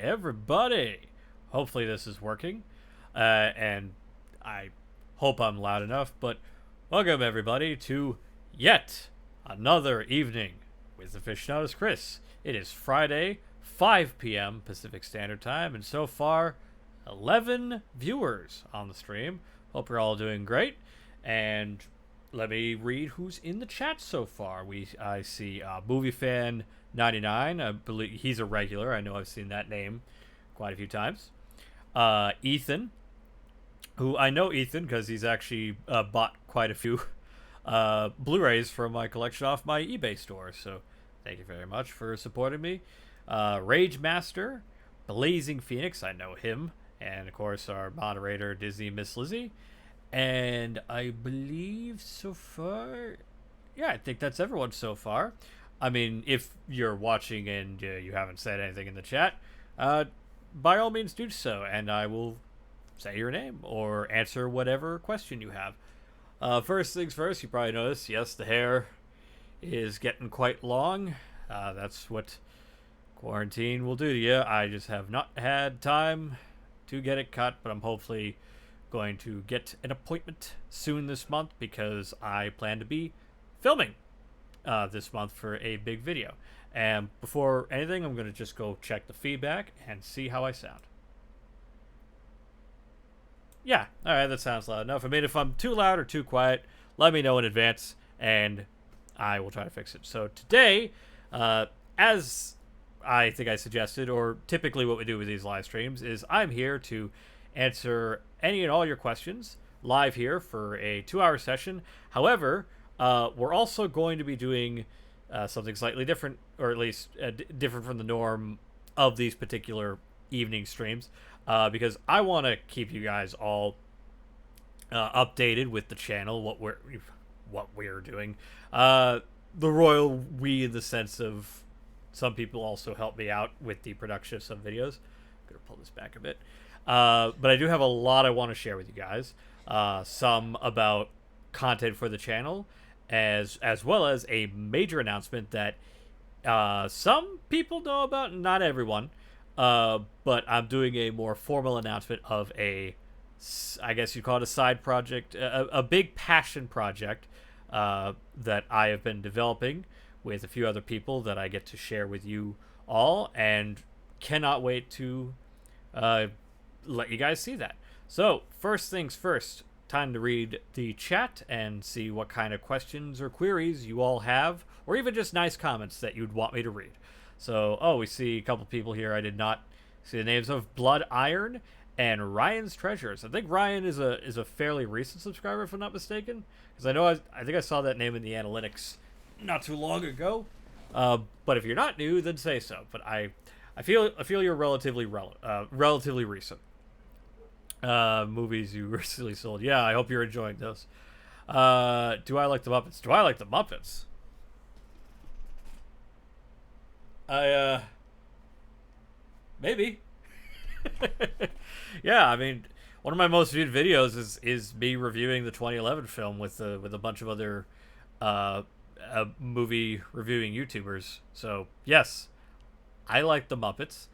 Everybody! Hopefully this is working, and I hope I'm loud enough, but welcome everybody to yet another evening with Aficionados Chris. It is Friday, 5 p.m. Pacific Standard Time, and so far, 11 viewers on the stream. Hope you're all doing great, and let me read who's in the chat so far. I see Movie Fan 99. I believe he's a regular. I know I've seen that name quite a few times. Ethan, who I know Ethan because he's actually bought quite a few Blu-rays from my collection off my eBay store. So thank you very much for supporting me. Rage Master, Blazing Phoenix, I know him, and of course our moderator Disney Miss Lizzie. And I believe so far, yeah, I think that's everyone so far. I mean, if you're watching and you haven't said anything in the chat, by all means do so, and I will say your name or answer whatever question you have. First things first, you probably noticed, yes, the hair is getting quite long. That's what quarantine will do to you. I just have not had time to get it cut, but I'm hopefully going to get an appointment soon this month because I plan to be filming this month for a big video. And before anything, I'm going to just go check the feedback and see how I sound. Yeah, alright, that sounds loud enough. I mean, if I'm too loud or too quiet, let me know in advance and I will try to fix it. So today, as I think I suggested, or typically what we do with these live streams, is I'm here to answer any and all your questions live here for a 2-hour session. However, we're also going to be doing something slightly different, or at least different from the norm of these particular evening streams. because I want to keep you guys all updated with the channel, what we're doing. The royal we, in the sense of some people also help me out with the production of some videos. I'm gonna pull this back a bit, but I do have a lot I want to share with you guys. Some about content for the channel, as well as a major announcement that some people know about, not everyone. But I'm doing a more formal announcement of I guess you'd call it a side project, a big passion project that I have been developing with a few other people that I get to share with you all, and cannot wait to let you guys see that. So, first things first, time to read the chat and see what kind of questions or queries you all have, or even just nice comments that you'd want me to read. So, we see a couple people here I did not see the names of: Blood Iron and Ryan's Treasures. I think Ryan is a fairly recent subscriber, if I'm not mistaken, because I think I saw that name in the analytics not too long ago. But if you're not new, then say so. But I feel you're relatively recent. Movies you recently sold. Yeah, I hope you're enjoying those. Do I like the Muppets? Do I like the Muppets? Maybe. Yeah, I mean, one of my most viewed videos is me reviewing the 2011 film with a bunch of other movie reviewing YouTubers. So yes, I like the Muppets.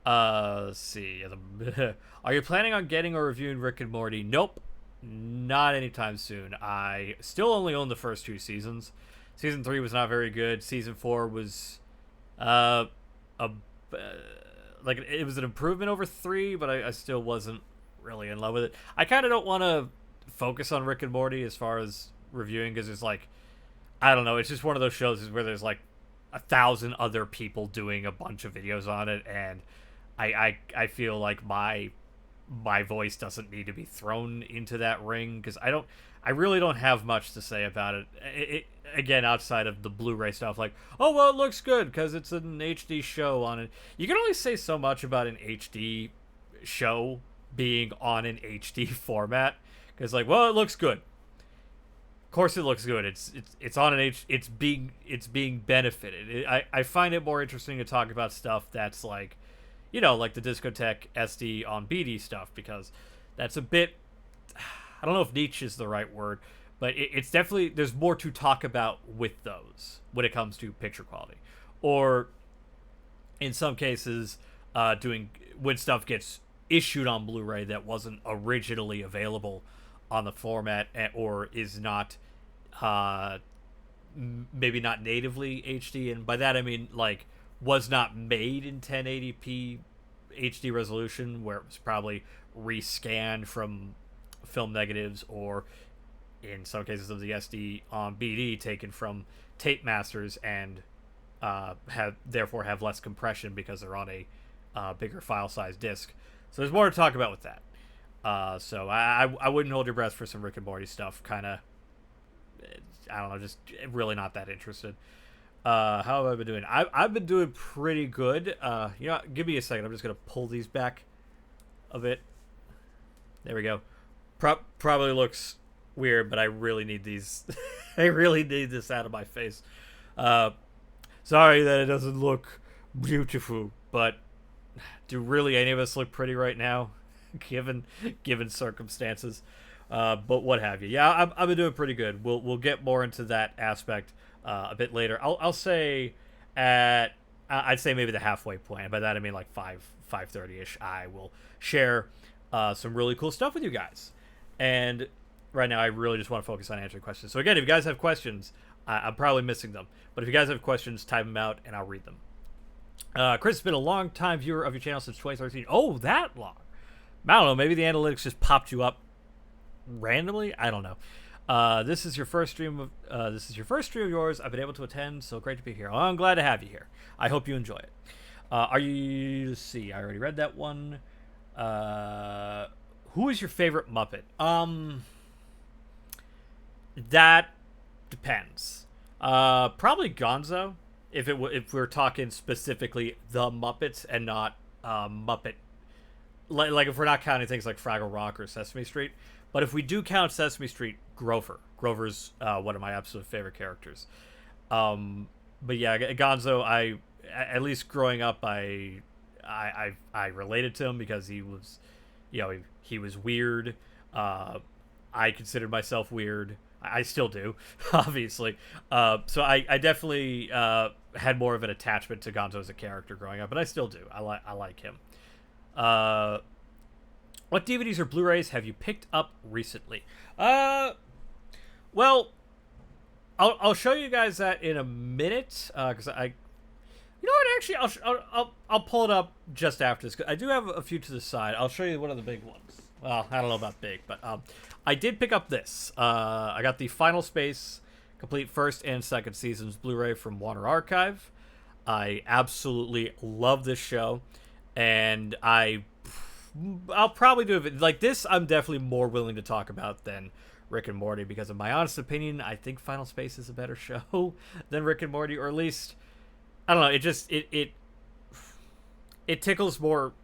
Let's see. Are you planning on getting or reviewing Rick and Morty? Nope, not anytime soon. I still only own the first 2 seasons. Season 3 was not very good. Season 4 was like, it was an improvement over 3, but I still wasn't really in love with it. I kind of don't want to focus on Rick and Morty as far as reviewing, because it's like, I don't know, it's just one of those shows where there's like 1,000 other people doing a bunch of videos on it, and I feel like my voice doesn't need to be thrown into that ring, because I really don't have much to say about it. Again, outside of the Blu-ray stuff, like, oh, well, it looks good because it's an HD show on it. You can only say so much about an HD show being on an HD format, because, like, well, it looks good. Of course, it looks good. It's on an it's being benefited. I find it more interesting to talk about stuff that's like, like the Discotheque SD on BD stuff, because that's a bit, I don't know if niche is the right word, but it's definitely, there's more to talk about with those when it comes to picture quality. Or in some cases, when stuff gets issued on Blu-ray that wasn't originally available on the format, or is not, maybe not natively HD. And by that I mean, like, was not made in 1080p HD resolution, where it was probably rescanned from film negatives, or in some cases of the SD on BD taken from tape masters, and therefore have less compression because they're on a bigger file size disc. So there's more to talk about with that. So I wouldn't hold your breath for some Rick and Morty stuff. Kind of, I don't know, just really not that interested. How have I been doing? I've been doing pretty good. Give me a second. I'm just gonna pull these back a bit. There we go. Probably looks weird, but I really need these. I really need this out of my face. Sorry that it doesn't look beautiful, but do really any of us look pretty right now, given circumstances? But what have you? Yeah, I've been doing pretty good. We'll get more into that aspect a bit later. I'll say I'd say maybe the halfway point. By that I mean like 5:30ish. I will share some really cool stuff with you guys. And right now I really just want to focus on answering questions. So again, if you guys have questions, I'm probably missing them. But if you guys have questions, type them out and I'll read them. Chris has been a long time viewer of your channel since 2013. Oh, that long. I don't know. Maybe the analytics just popped you up randomly. I don't know. This is your first stream of yours I've been able to attend, so great to be here. Well, I'm glad to have you here. I hope you enjoy it. Let's see, I already read that one. Who is your favorite Muppet? That depends. Probably Gonzo, if we're talking specifically the Muppets and not Muppet like if we're not counting things like Fraggle Rock or Sesame Street, but if we do count Sesame Street, Grover's one of my absolute favorite characters. But yeah, Gonzo, I at least growing up, I related to him because he was, he was weird. I considered myself weird. I still do, obviously. So I definitely had more of an attachment to Gonzo as a character growing up, but I still do. I like him. What DVDs or Blu-rays have you picked up recently? Well, I'll show you guys that in a minute, because you know what? Actually, I'll pull it up just after this. I do have a few to the side. I'll show you one of the big ones. Well, I don't know about big, but I did pick up this. I got the Final Space complete first and second seasons Blu-ray from Warner Archive. I absolutely love this show, and I'll probably do it like this. I'm definitely more willing to talk about than Rick and Morty, because in my honest opinion, I think Final Space is a better show than Rick and Morty, or at least I don't know. It just it tickles more.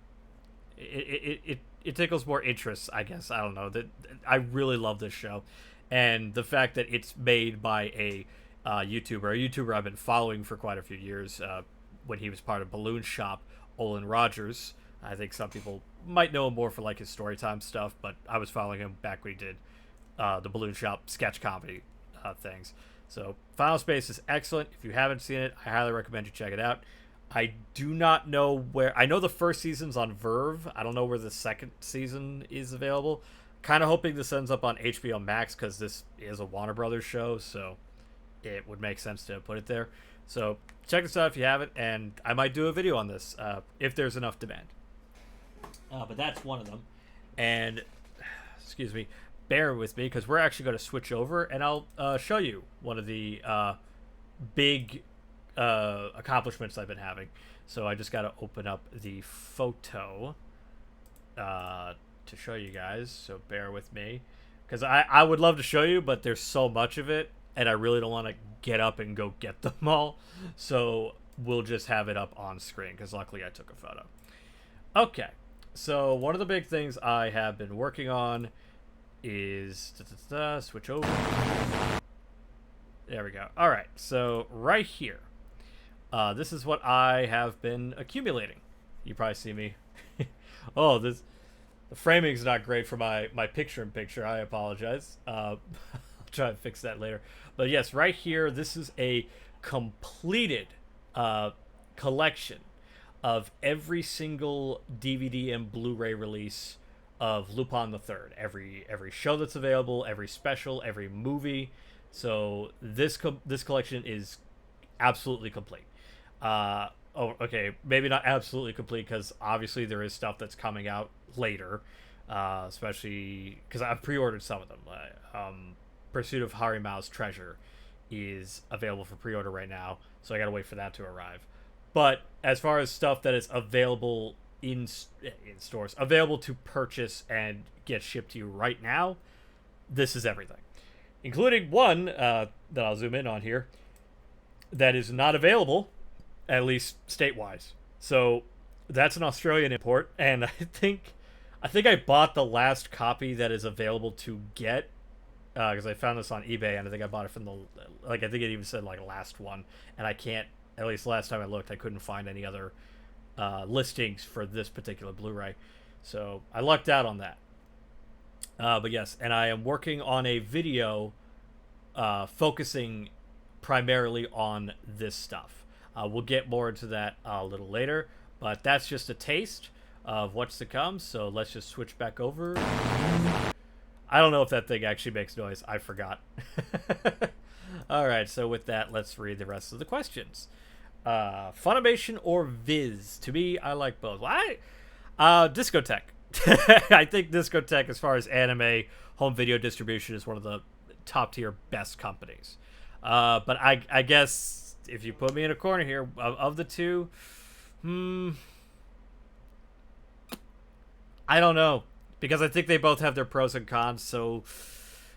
It tickles more interest, I guess. I don't know. That I really love this show, and the fact that it's made by a YouTuber I've been following for quite a few years. When he was part of Balloon Shop, Olin Rogers. I think some people might know him more for like his storytime stuff, but I was following him back when he did the Balloon Shop sketch comedy things. So Final Space is excellent. If you haven't seen it, I highly recommend you check it out. I do not know where. I know the first season's on Verve. I don't know where the second season is available. Kind of hoping this ends up on HBO Max, because this is a Warner Brothers show, so it would make sense to put it there. So check this out if you haven't, and I might do a video on this if there's enough demand. But that's one of them. And, excuse me, bear with me, because we're actually going to switch over, and I'll show you one of the big accomplishments I've been having. So I just got to open up the photo to show you guys, so bear with me, because I would love to show you, but there's so much of it, and I really don't want to get up and go get them all, so we'll just have it up on screen, because luckily I took a photo. Okay, so one of the big things I have been working on is switch over. There we go. All right, so right here, this is what I have been accumulating. You probably see me. Oh, the framing's not great for my picture-in-picture. I apologize. I'll try to fix that later. But yes, right here, this is a completed collection of every single DVD and Blu-ray release of Lupin the Third. Every show that's available, every special, every movie. So this collection is absolutely complete. Okay, maybe not absolutely complete, because obviously there is stuff that's coming out later, especially because I've pre-ordered some of them. Pursuit of Harimao's Treasure is available for pre-order right now, so I gotta wait for that to arrive. But as far as stuff that is available in stores, available to purchase and get shipped to you right now, this is everything, including one that I'll zoom in on here that is not available, at least state-wise. So that's an Australian import, and I think I bought the last copy that is available to get, because I found this on eBay, and I think I bought it from I think it even said last one, and I can't, at least last time I looked, I couldn't find any other listings for this particular Blu-ray, so I lucked out on that. But yes, and I am working on a video focusing primarily on this stuff. We'll get more into that a little later, but that's just a taste of what's to come, so let's just switch back over. I don't know if that thing actually makes noise. I forgot. Alright, so with that, let's read the rest of the questions. Funimation or Viz? To me, I like both. Why? Discotek. I think Discotek, as far as anime home video distribution, is one of the top tier best companies. But I guess if you put me in a corner here, of the two, I don't know, because I think they both have their pros and cons. So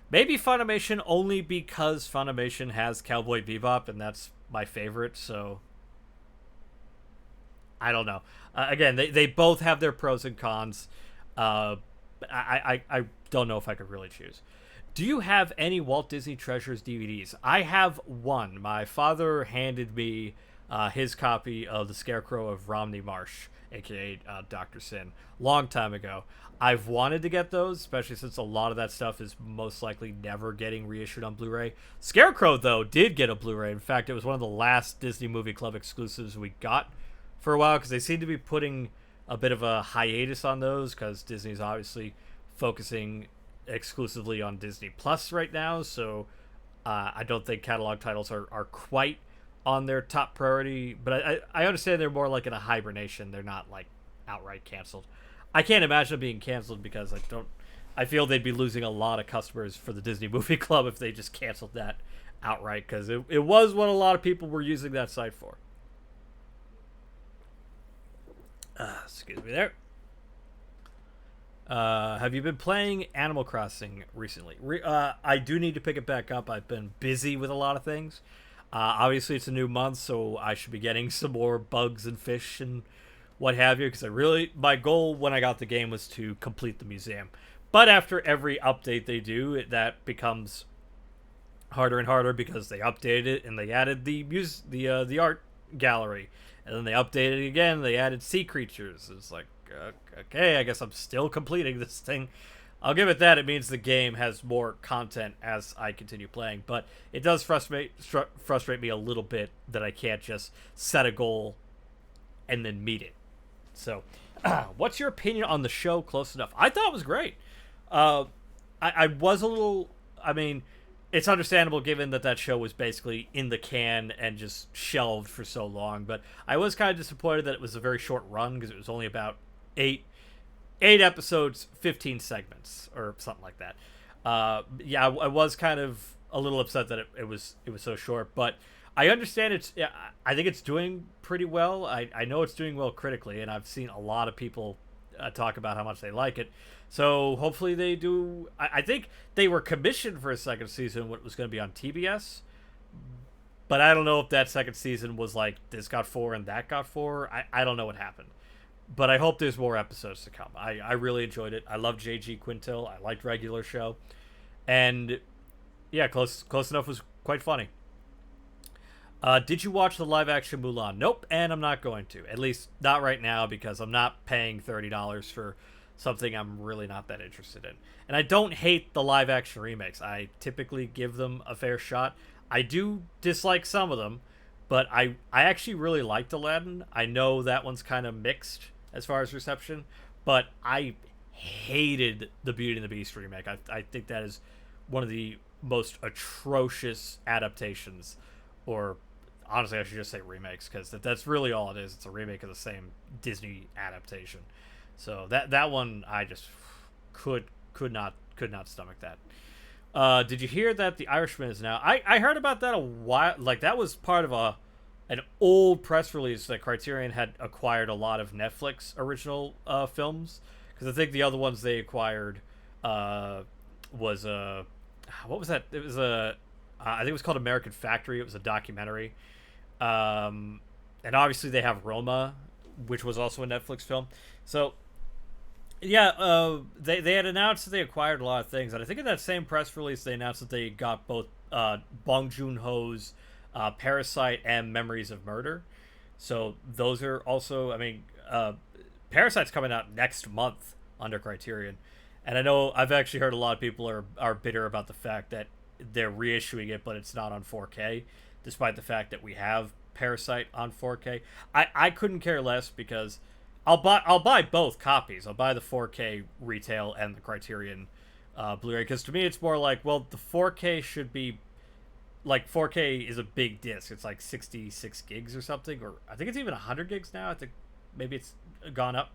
maybe Funimation, only because Funimation has Cowboy Bebop, and that's my favorite. So I don't know. Again, they both have their pros and cons. Uh, I don't know if I could really choose. Do you have any Walt Disney Treasures DVDs? I have one. My father handed me his copy of The Scarecrow of Romney Marsh, aka Dr. Sin, long time ago. I've wanted to get those, especially since a lot of that stuff is most likely never getting reissued on Blu-ray. Scarecrow, though, did get a Blu-ray. In fact, it was one of the last Disney Movie Club exclusives we got for a while, because they seem to be putting a bit of a hiatus on those, because Disney's obviously focusing exclusively on Disney Plus right now, so I don't think catalog titles are quite on their top priority, but I understand they're more like in a hibernation. They're not like outright canceled. I can't imagine them being canceled because I feel they'd be losing a lot of customers for the Disney Movie Club if they just canceled that outright, because it was what a lot of people were using that site for. Excuse me there. Have you been playing Animal Crossing recently? I do need to pick it back up. I've been busy with a lot of things. Obviously, it's a new month, so I should be getting some more bugs and fish and what have you, because my goal when I got the game was to complete the museum. But after every update they do, that becomes harder and harder, because they updated it and they added the art gallery, and then they updated it again. They added sea creatures. It's like, okay, I guess I'm still completing this thing. I'll give it that. It means the game has more content as I continue playing, but it does frustrate me a little bit that I can't just set a goal and then meet it. So, what's your opinion on the show Close Enough? I thought it was great. I was a little... I mean, it's understandable given that show was basically in the can and just shelved for so long, but I was kind of disappointed that it was a very short run, because it was only about eight episodes, 15 segments, or something like that. Yeah, I was kind of a little upset that it was so short, but I understand it's... Yeah, I think it's doing pretty well. I know it's doing well critically, and I've seen a lot of people talk about how much they like it. So hopefully they do. I think they were commissioned for a second season, what was going to be on TBS, but I don't know if that second season was like this got 4 and that got 4. I don't know what happened. But I hope there's more episodes to come. I really enjoyed it. I love J.G. Quintel. I liked regular show. And yeah, Close Enough was quite funny. Did you watch the live-action Mulan? Nope, and I'm not going to. At least not right now, because I'm not paying $30 for something I'm really not that interested in. And I don't hate the live-action remakes. I typically give them a fair shot. I do dislike some of them, but I actually really liked Aladdin. I know that one's kind of mixed as far as reception, but I hated the Beauty and the Beast remake. I think that is one of the most atrocious adaptations, or honestly, I should just say remakes, because that's really all it is. It's a remake of the same Disney adaptation. So that one, I just could not stomach that. Did you hear that The Irishman is now? I heard about that a while. Like, that was part of an old press release that Criterion had acquired a lot of Netflix original films, because I think the other ones they acquired was what was that? It was I think it was called American Factory. It was a documentary. And obviously they have Roma, which was also a Netflix film. So, yeah, they had announced that they acquired a lot of things. And I think in that same press release, they announced that they got both Bong Joon-ho's Parasite and Memories of Murder. So those are also, I mean, Parasite's coming out next month under Criterion. And I know I've actually heard a lot of people are bitter about the fact that they're reissuing it, but it's not on 4K, despite the fact that we have Parasite on 4K. I couldn't care less, because I'll buy both copies. I'll buy the 4K retail and the Criterion Blu-ray, because to me it's more like, well, the 4K should be like, 4K is a big disc. It's like 66 gigs or something, or I think it's even 100 gigs now. I think maybe it's gone up.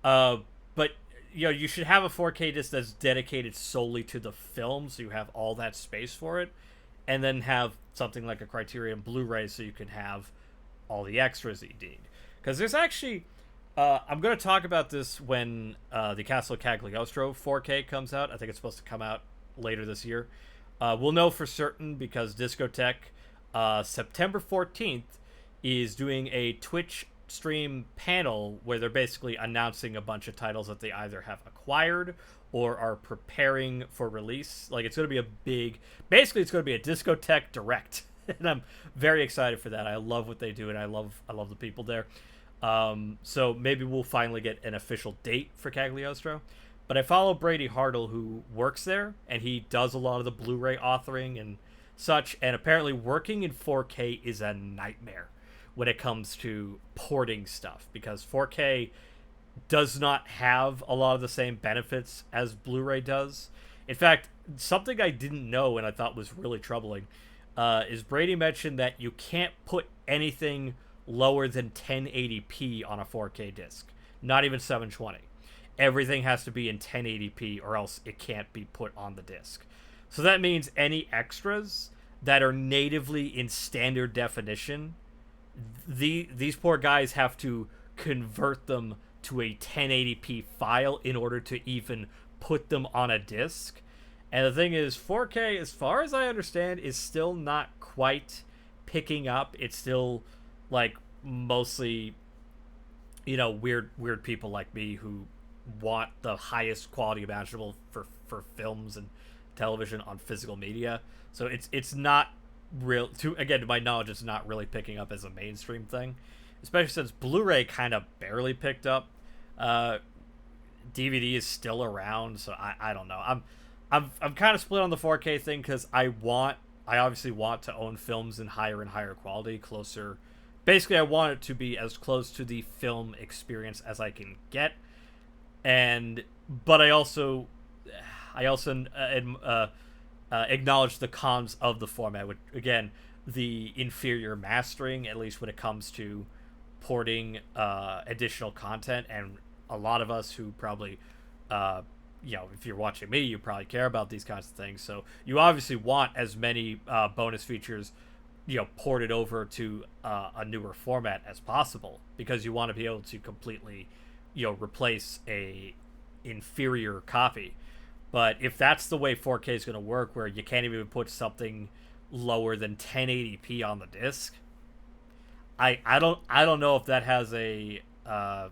But you know, you should have a 4K disc that's dedicated solely to the film, so you have all that space for it, and then have something like a Criterion Blu-ray so you can have all the extras that you need. Because there's actually, I'm going to talk about this when the Castle of Cagliostro 4K comes out. I think it's supposed to come out later this year. We'll know for certain, because Discotheque September 14th is doing a Twitch stream panel where they're basically announcing a bunch of titles that they either have acquired or are preparing for release. Like, it's going to be a big, basically it's going to be a discotheque direct, and I'm very excited for that. I love what they do, and I love the people there. So maybe we'll finally get an official date for Cagliostro. But I follow Brady Hartle, who works there, and he does a lot of the Blu-ray authoring and such, and apparently working in 4K is a nightmare when it comes to porting stuff, because 4K does not have a lot of the same benefits as Blu-ray does. In fact, something I didn't know and I thought was really troubling is Brady mentioned that you can't put anything lower than 1080p on a 4K disc, not even 720. Everything has to be in 1080p or else it can't be put on the disc. So that means any extras that are natively in standard definition, these poor guys have to convert them to a 1080p file in order to even put them on a disc. And the thing is, 4K, as far as I understand, is still not quite picking up. It's still like mostly, weird people like me who want the highest quality imaginable for films and television on physical media. So it's not real, to my knowledge, it's not really picking up as a mainstream thing, especially since Blu-ray kind of barely picked up. DVD is still around, so I don't know. I'm kind of split on the 4K thing, because I obviously want to own films in higher and higher quality, closer. Basically, I want it to be as close to the film experience as I can get, but I also acknowledge the cons of the format, which, again, the inferior mastering, at least when it comes to porting additional content. And a lot of us who probably, if you're watching me, you probably care about these kinds of things. So you obviously want as many bonus features, ported over to a newer format as possible, because you want to be able to completely, replace a inferior copy. But if that's the way 4K is going to work, where you can't even put something lower than 1080p on the disc, I don't know if that has a I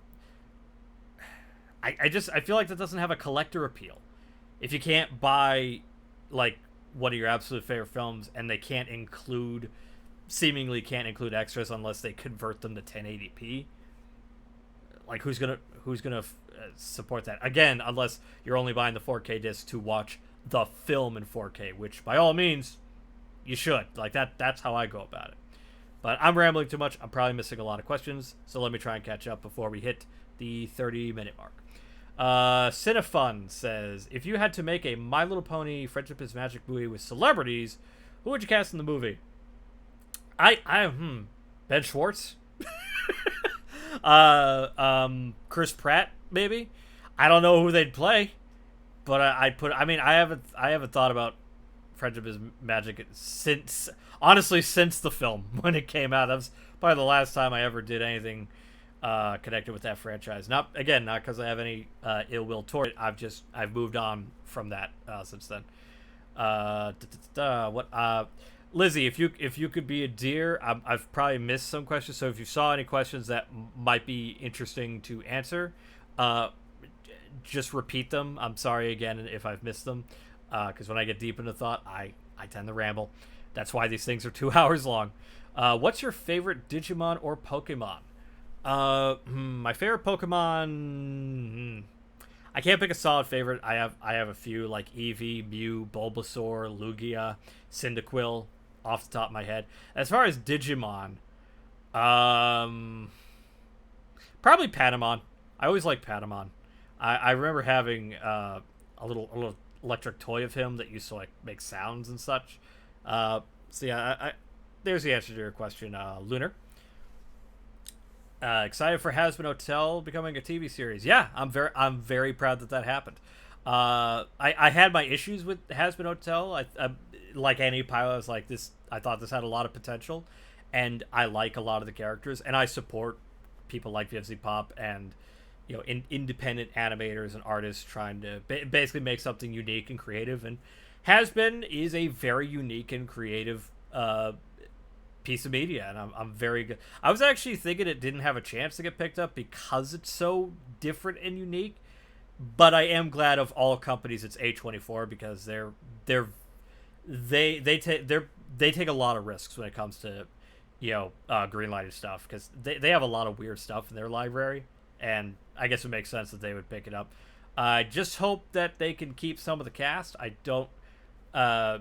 feel like that doesn't have a collector appeal. If you can't buy like one of your absolute favorite films and they seemingly can't include extras unless they convert them to 1080p, like who's gonna support that? Again, unless you're only buying the 4K disc to watch the film in 4K, which by all means you should. Like that's how I go about it. But I'm rambling too much. I'm probably missing a lot of questions, so let me try and catch up before we hit the 30-minute mark. Cinefun says, if you had to make a My Little Pony Friendship is Magic movie with celebrities, who would you cast in the movie? Ben Schwartz? Chris Pratt, maybe? I don't know who they'd play, but I haven't thought about Friendship is Magic since the film, when it came out. That was probably the last time I ever did anything connected with that franchise. Not because I have any ill will toward it. I've moved on from that since then. Lizzie, if you could be a deer, I've probably missed some questions. So if you saw any questions that might be interesting to answer, just repeat them. I'm sorry again if I've missed them, because when I get deep into thought, I tend to ramble. That's why these things are 2 hours long. What's your favorite Digimon or Pokemon? My favorite Pokemon. I can't pick a solid favorite. I have a few, like Eevee, Mew, Bulbasaur, Lugia, Cyndaquil, off the top of my head. As far as Digimon, probably Patamon. I always liked Patamon. I remember having a little electric toy of him that used to like make sounds and such. So yeah, there's the answer to your question, Lunar. Excited for Hazbin Hotel becoming a TV series. Yeah, I'm very proud that happened. I had my issues with Hazbin Hotel. I like any pilot, I was like this. I thought this had a lot of potential, and I like a lot of the characters, and I support people like VFZ Pop and independent animators and artists trying to basically make something unique and creative. And Hazbin is a very unique and creative piece of media, and I'm very good. I was actually thinking it didn't have a chance to get picked up because it's so different and unique. But I am glad of all companies it's A24 because they take a lot of risks when it comes to greenlighted stuff because they have a lot of weird stuff in their library, and I guess it makes sense that they would pick it up. I just hope that they can keep some of the cast. I don't I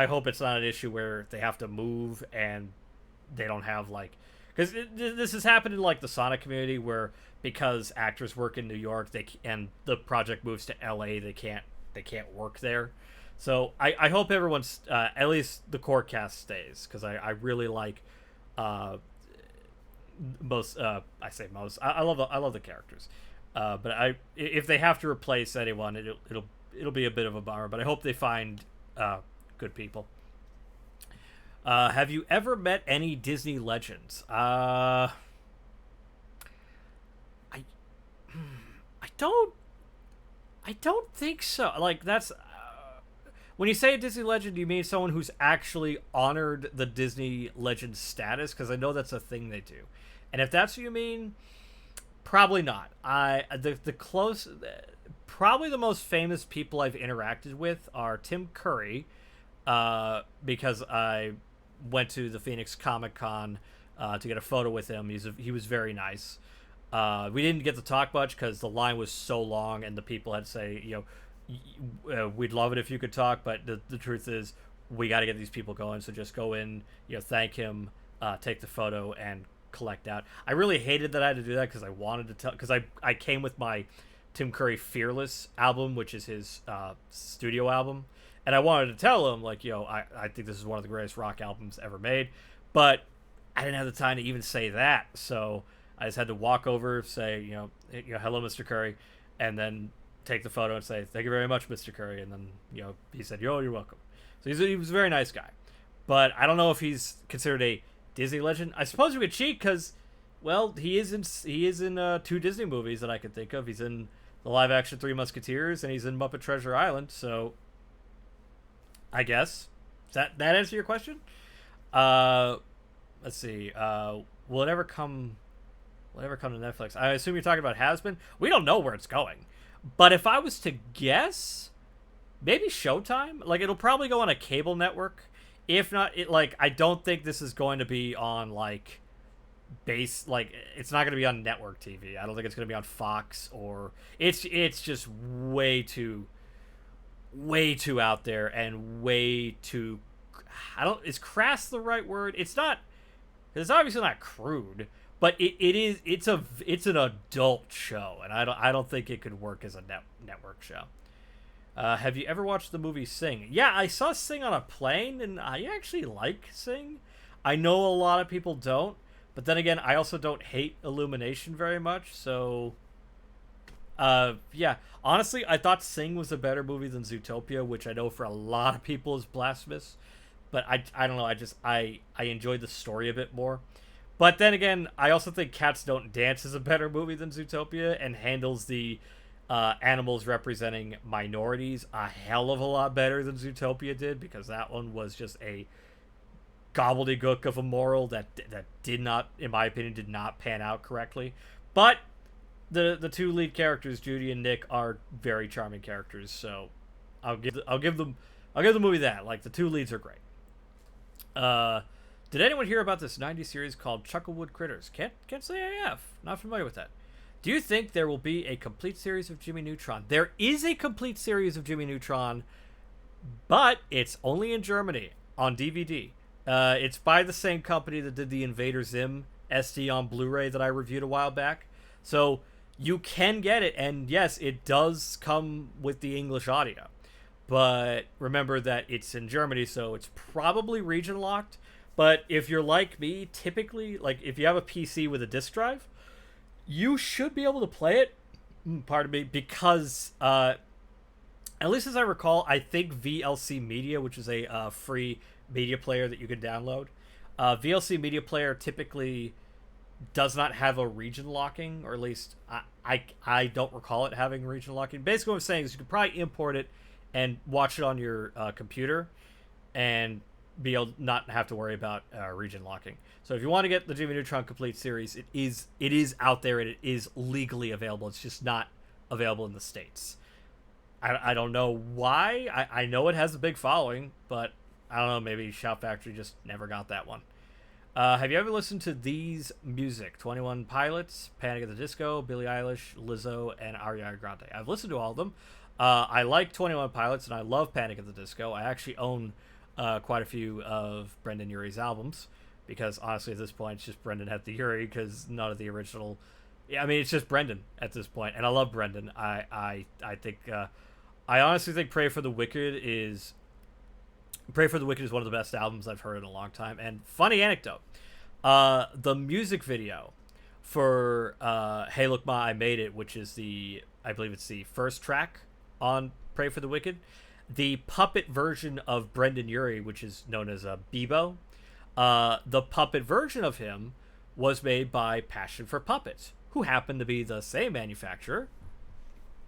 hope it's not an issue where they have to move and they don't have because this has happened in the Sonic community where because actors work in New York and the project moves to LA they can't work there. So I hope everyone's at least the core cast stays because I really like most I love the characters. But if they have to replace anyone, it'll be a bit of a bummer. But I hope they find good people. Have you ever met any Disney legends? I don't think so. That's when you say a Disney legend, do you mean someone who's actually honored the Disney legend status? Because I know that's a thing they do. And if that's what you mean, probably not. Probably the most famous people I've interacted with are Tim Curry, because I went to the Phoenix Comic Con to get a photo with him. He was very nice. We didn't get to talk much because the line was so long, and the people had to say, we'd love it if you could talk, but the truth is, we got to get these people going. So just go in, thank him, take the photo, and collect out. I really hated that I had to do that because I wanted to tell, because I came with my Tim Curry Fearless album, which is his studio album, and I wanted to tell him I think this is one of the greatest rock albums ever made, but I didn't have the time to even say that, so I just had to walk over, say hello Mr. Curry, and then take the photo and say thank you very much Mr. Curry, and then he said you're welcome. So he was a very nice guy, but I don't know if he's considered a Disney legend. I suppose we could cheat because, well, he is in 2 Disney movies that I can think of. He's in the live action Three Musketeers and he's in Muppet Treasure Island. So, I guess that answer your question. Let's see. Will it ever come? Will it ever come to Netflix? I assume you're talking about Has Been. We don't know where it's going, but if I was to guess, maybe Showtime. It'll probably go on a cable network. If not, I don't think this is going to be on it's not going to be on network TV. I don't think it's going to be on Fox or it's just way too out there and way too is crass the right word? It's not. It's obviously not crude, but it's an adult show, and I don't think it could work as a network show. Have you ever watched the movie Sing? Yeah, I saw Sing on a plane, and I actually like Sing. I know a lot of people don't, but then again, I also don't hate Illumination very much, so... yeah, honestly, I thought Sing was a better movie than Zootopia, which I know for a lot of people is blasphemous, but I don't know, I enjoyed the story a bit more. But then again, I also think Cats Don't Dance is a better movie than Zootopia, and handles the... animals representing minorities a hell of a lot better than Zootopia did, because that one was just a gobbledygook of a moral that did not, in my opinion, did not pan out correctly. But the 2 lead characters, Judy and Nick, are very charming characters, so I'll give the movie that. The 2 leads are great. Did anyone hear about this 90s series called Chucklewood Critters? Can't say I have. Not familiar with that. Do you think there will be a complete series of Jimmy Neutron? There is a complete series of Jimmy Neutron, but it's only in Germany on DVD. It's by the same company that did the Invader Zim SD on Blu-ray that I reviewed a while back. So you can get it, and yes, it does come with the English audio. But remember that it's in Germany, so it's probably region locked. But if you're like me, typically, if you have a PC with a disc drive, you should be able to play it, pardon me, because, at least as I recall, I think VLC Media, which is a free media player that you can download, VLC Media Player typically does not have a region locking, or at least I don't recall it having region locking. Basically what I'm saying is you could probably import it and watch it on your computer, and be able not have to worry about region locking. So if you want to get the Jimmy Neutron Complete series, it is out there and it is legally available. It's just not available in the States. I don't know why. I know it has a big following, but I don't know. Maybe Shout Factory just never got that one. Have you ever listened to these music? 21 Pilots, Panic at the Disco, Billie Eilish, Lizzo, and Ariana Grande. I've listened to all of them. I like 21 Pilots, and I love Panic at the Disco. I actually own quite a few of Brendan Urie's albums, because honestly at this point it's just Brendan at the Urie, because none of the original... Yeah, I mean, it's just Brendan at this point, and I love Brendan. I think... I honestly think Pray for the Wicked is one of the best albums I've heard in a long time. And funny anecdote, the music video for Hey Look Ma, I Made It, which is I believe it's the first track on Pray for the Wicked, the puppet version of Brendan Urie, which is known as Bebo, the puppet version of him was made by Passion for Puppets, who happened to be the same manufacturer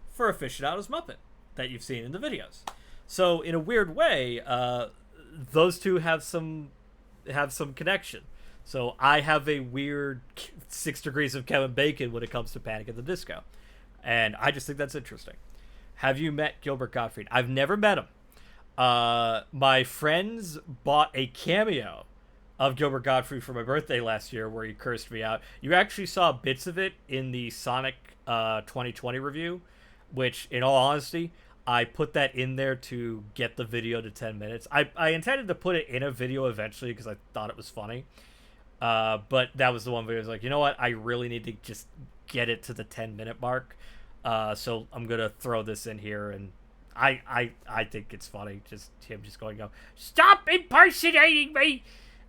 for Aficionados Muppet that you've seen in the videos. So in a weird way, those two have some connection. So I have a weird 6 degrees of Kevin Bacon when it comes to Panic at the Disco, and I just think that's interesting. Have you met Gilbert Gottfried? I've never met him. My friends bought a cameo of Gilbert Gottfried for my birthday last year, where he cursed me out. You actually saw bits of it in the Sonic 2020 review, which, in all honesty, I put that in there to get the video to 10 minutes. I intended to put it in a video eventually because I thought it was funny. But that was the one video I was like, you know what? I really need to just get it to the 10-minute mark. So I'm going to throw this in here. And I think it's funny. Just him just going, stop impersonating me!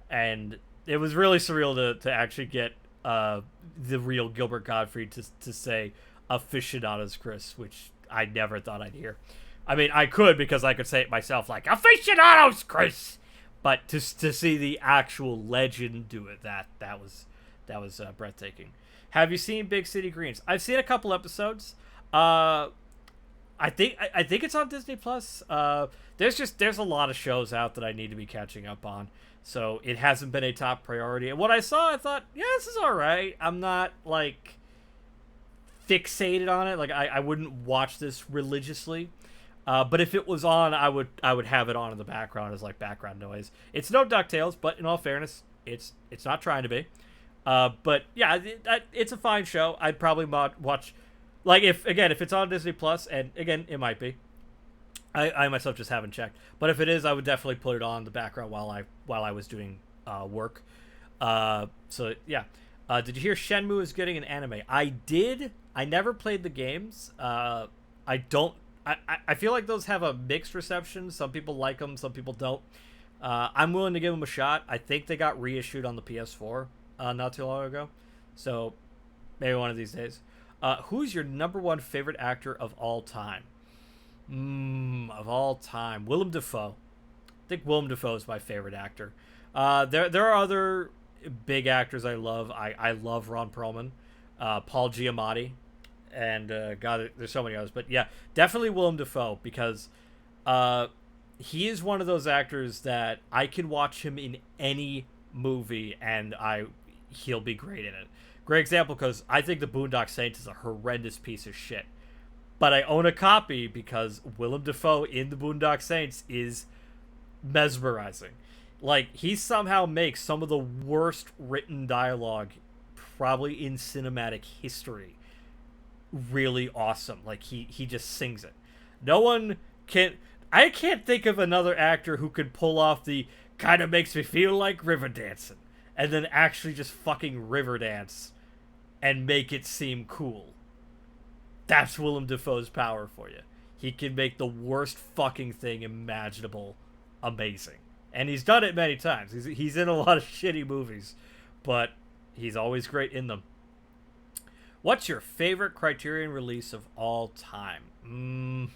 And it was really surreal to actually get the real Gilbert Gottfried to say Aficionados Chris, which I never thought I'd hear. I mean, I could, because I could say it myself, like, Aficionados Chris! But to see the actual legend do it, that was breathtaking. Have you seen Big City Greens? I've seen a couple episodes. I think it's on Disney Plus. There's a lot of shows out that I need to be catching up on, so it hasn't been a top priority. And what I saw, I thought, yeah, this is all right. I'm not like fixated on it. Like I wouldn't watch this religiously. But if it was on, I would have it on in the background as like background noise. It's no DuckTales, but in all fairness, it's not trying to be. But yeah, it's a fine show. I'd probably watch, like, if it's on Disney Plus, and again, it might be. I myself just haven't checked, but if it is, I would definitely put it on the background while I was doing work. So yeah. Did you hear Shenmue is getting an anime? I did. I never played the games. I feel like those have a mixed reception. Some people like them, some people don't. I'm willing to give them a shot. I think they got reissued on the PS4 not too long ago. So maybe one of these days. Who's your number one favorite actor of all time? Of all time. Willem Dafoe. I think Willem Dafoe is my favorite actor. There are other big actors I love. I love Ron Perlman, Paul Giamatti, and God, there's so many others. But yeah, definitely Willem Dafoe, because he is one of those actors that I can watch him in any movie and he'll be great in it. Great example, because I think The Boondock Saints is a horrendous piece of shit, but I own a copy because Willem Dafoe in The Boondock Saints is mesmerizing. Like, he somehow makes some of the worst written dialogue probably in cinematic history really awesome. Like, he just sings it. No one can... I can't think of another actor who could pull off the kind of makes me feel like river dancing and then actually just fucking river dance and make it seem cool. That's Willem Dafoe's power for you. He can make the worst fucking thing imaginable amazing. And he's done it many times. He's in a lot of shitty movies, but he's always great in them. What's your favorite Criterion release of all time?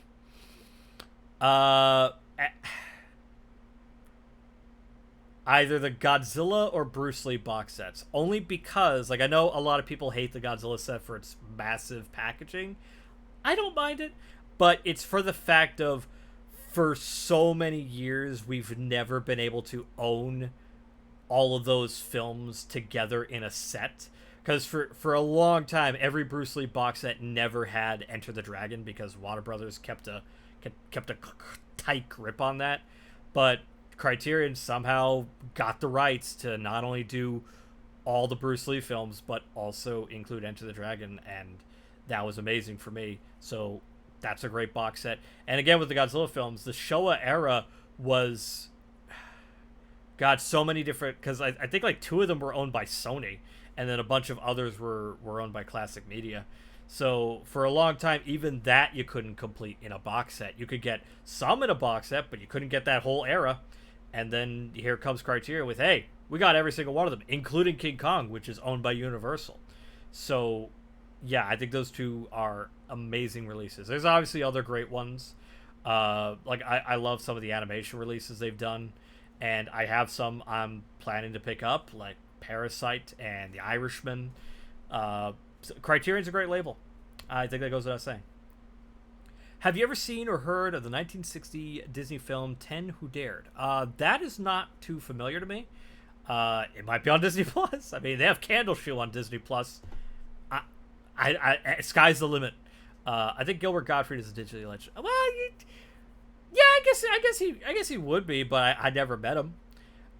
Either the Godzilla or Bruce Lee box sets. Only because, like, I know a lot of people hate the Godzilla set for its massive packaging. I don't mind it, but it's for the fact of for so many years we've never been able to own all of those films together in a set, because for a long time every Bruce Lee box set never had Enter the Dragon because Warner Brothers kept a tight grip on that. But Criterion somehow got the rights to not only do all the Bruce Lee films but also include Enter the Dragon, and that was amazing for me. So that's a great box set. And again, with the Godzilla films, the Showa era was, God, so many different, because I think like two of them were owned by Sony, and then a bunch of others were owned by Classic Media. So for a long time, even that you couldn't complete in a box set. You could get some in a box set, but you couldn't get that whole era. And then here comes Criterion with, hey, we got every single one of them, including King Kong, which is owned by Universal. So yeah, I think those two are amazing releases. There's obviously other great ones. Like I love some of the animation releases they've done, and I have some I'm planning to pick up, like Parasite and The Irishman. Criterion's a great label. I think that goes without saying. Have you ever seen or heard of the 1960 Disney film 10 Who Dared? That is not too familiar to me. It might be on Disney Plus. I mean, they have Candleshoe on Disney Plus. Sky's the limit. I think Gilbert Gottfried is a digitally legend. Well, yeah, I guess he would be, but I never met him.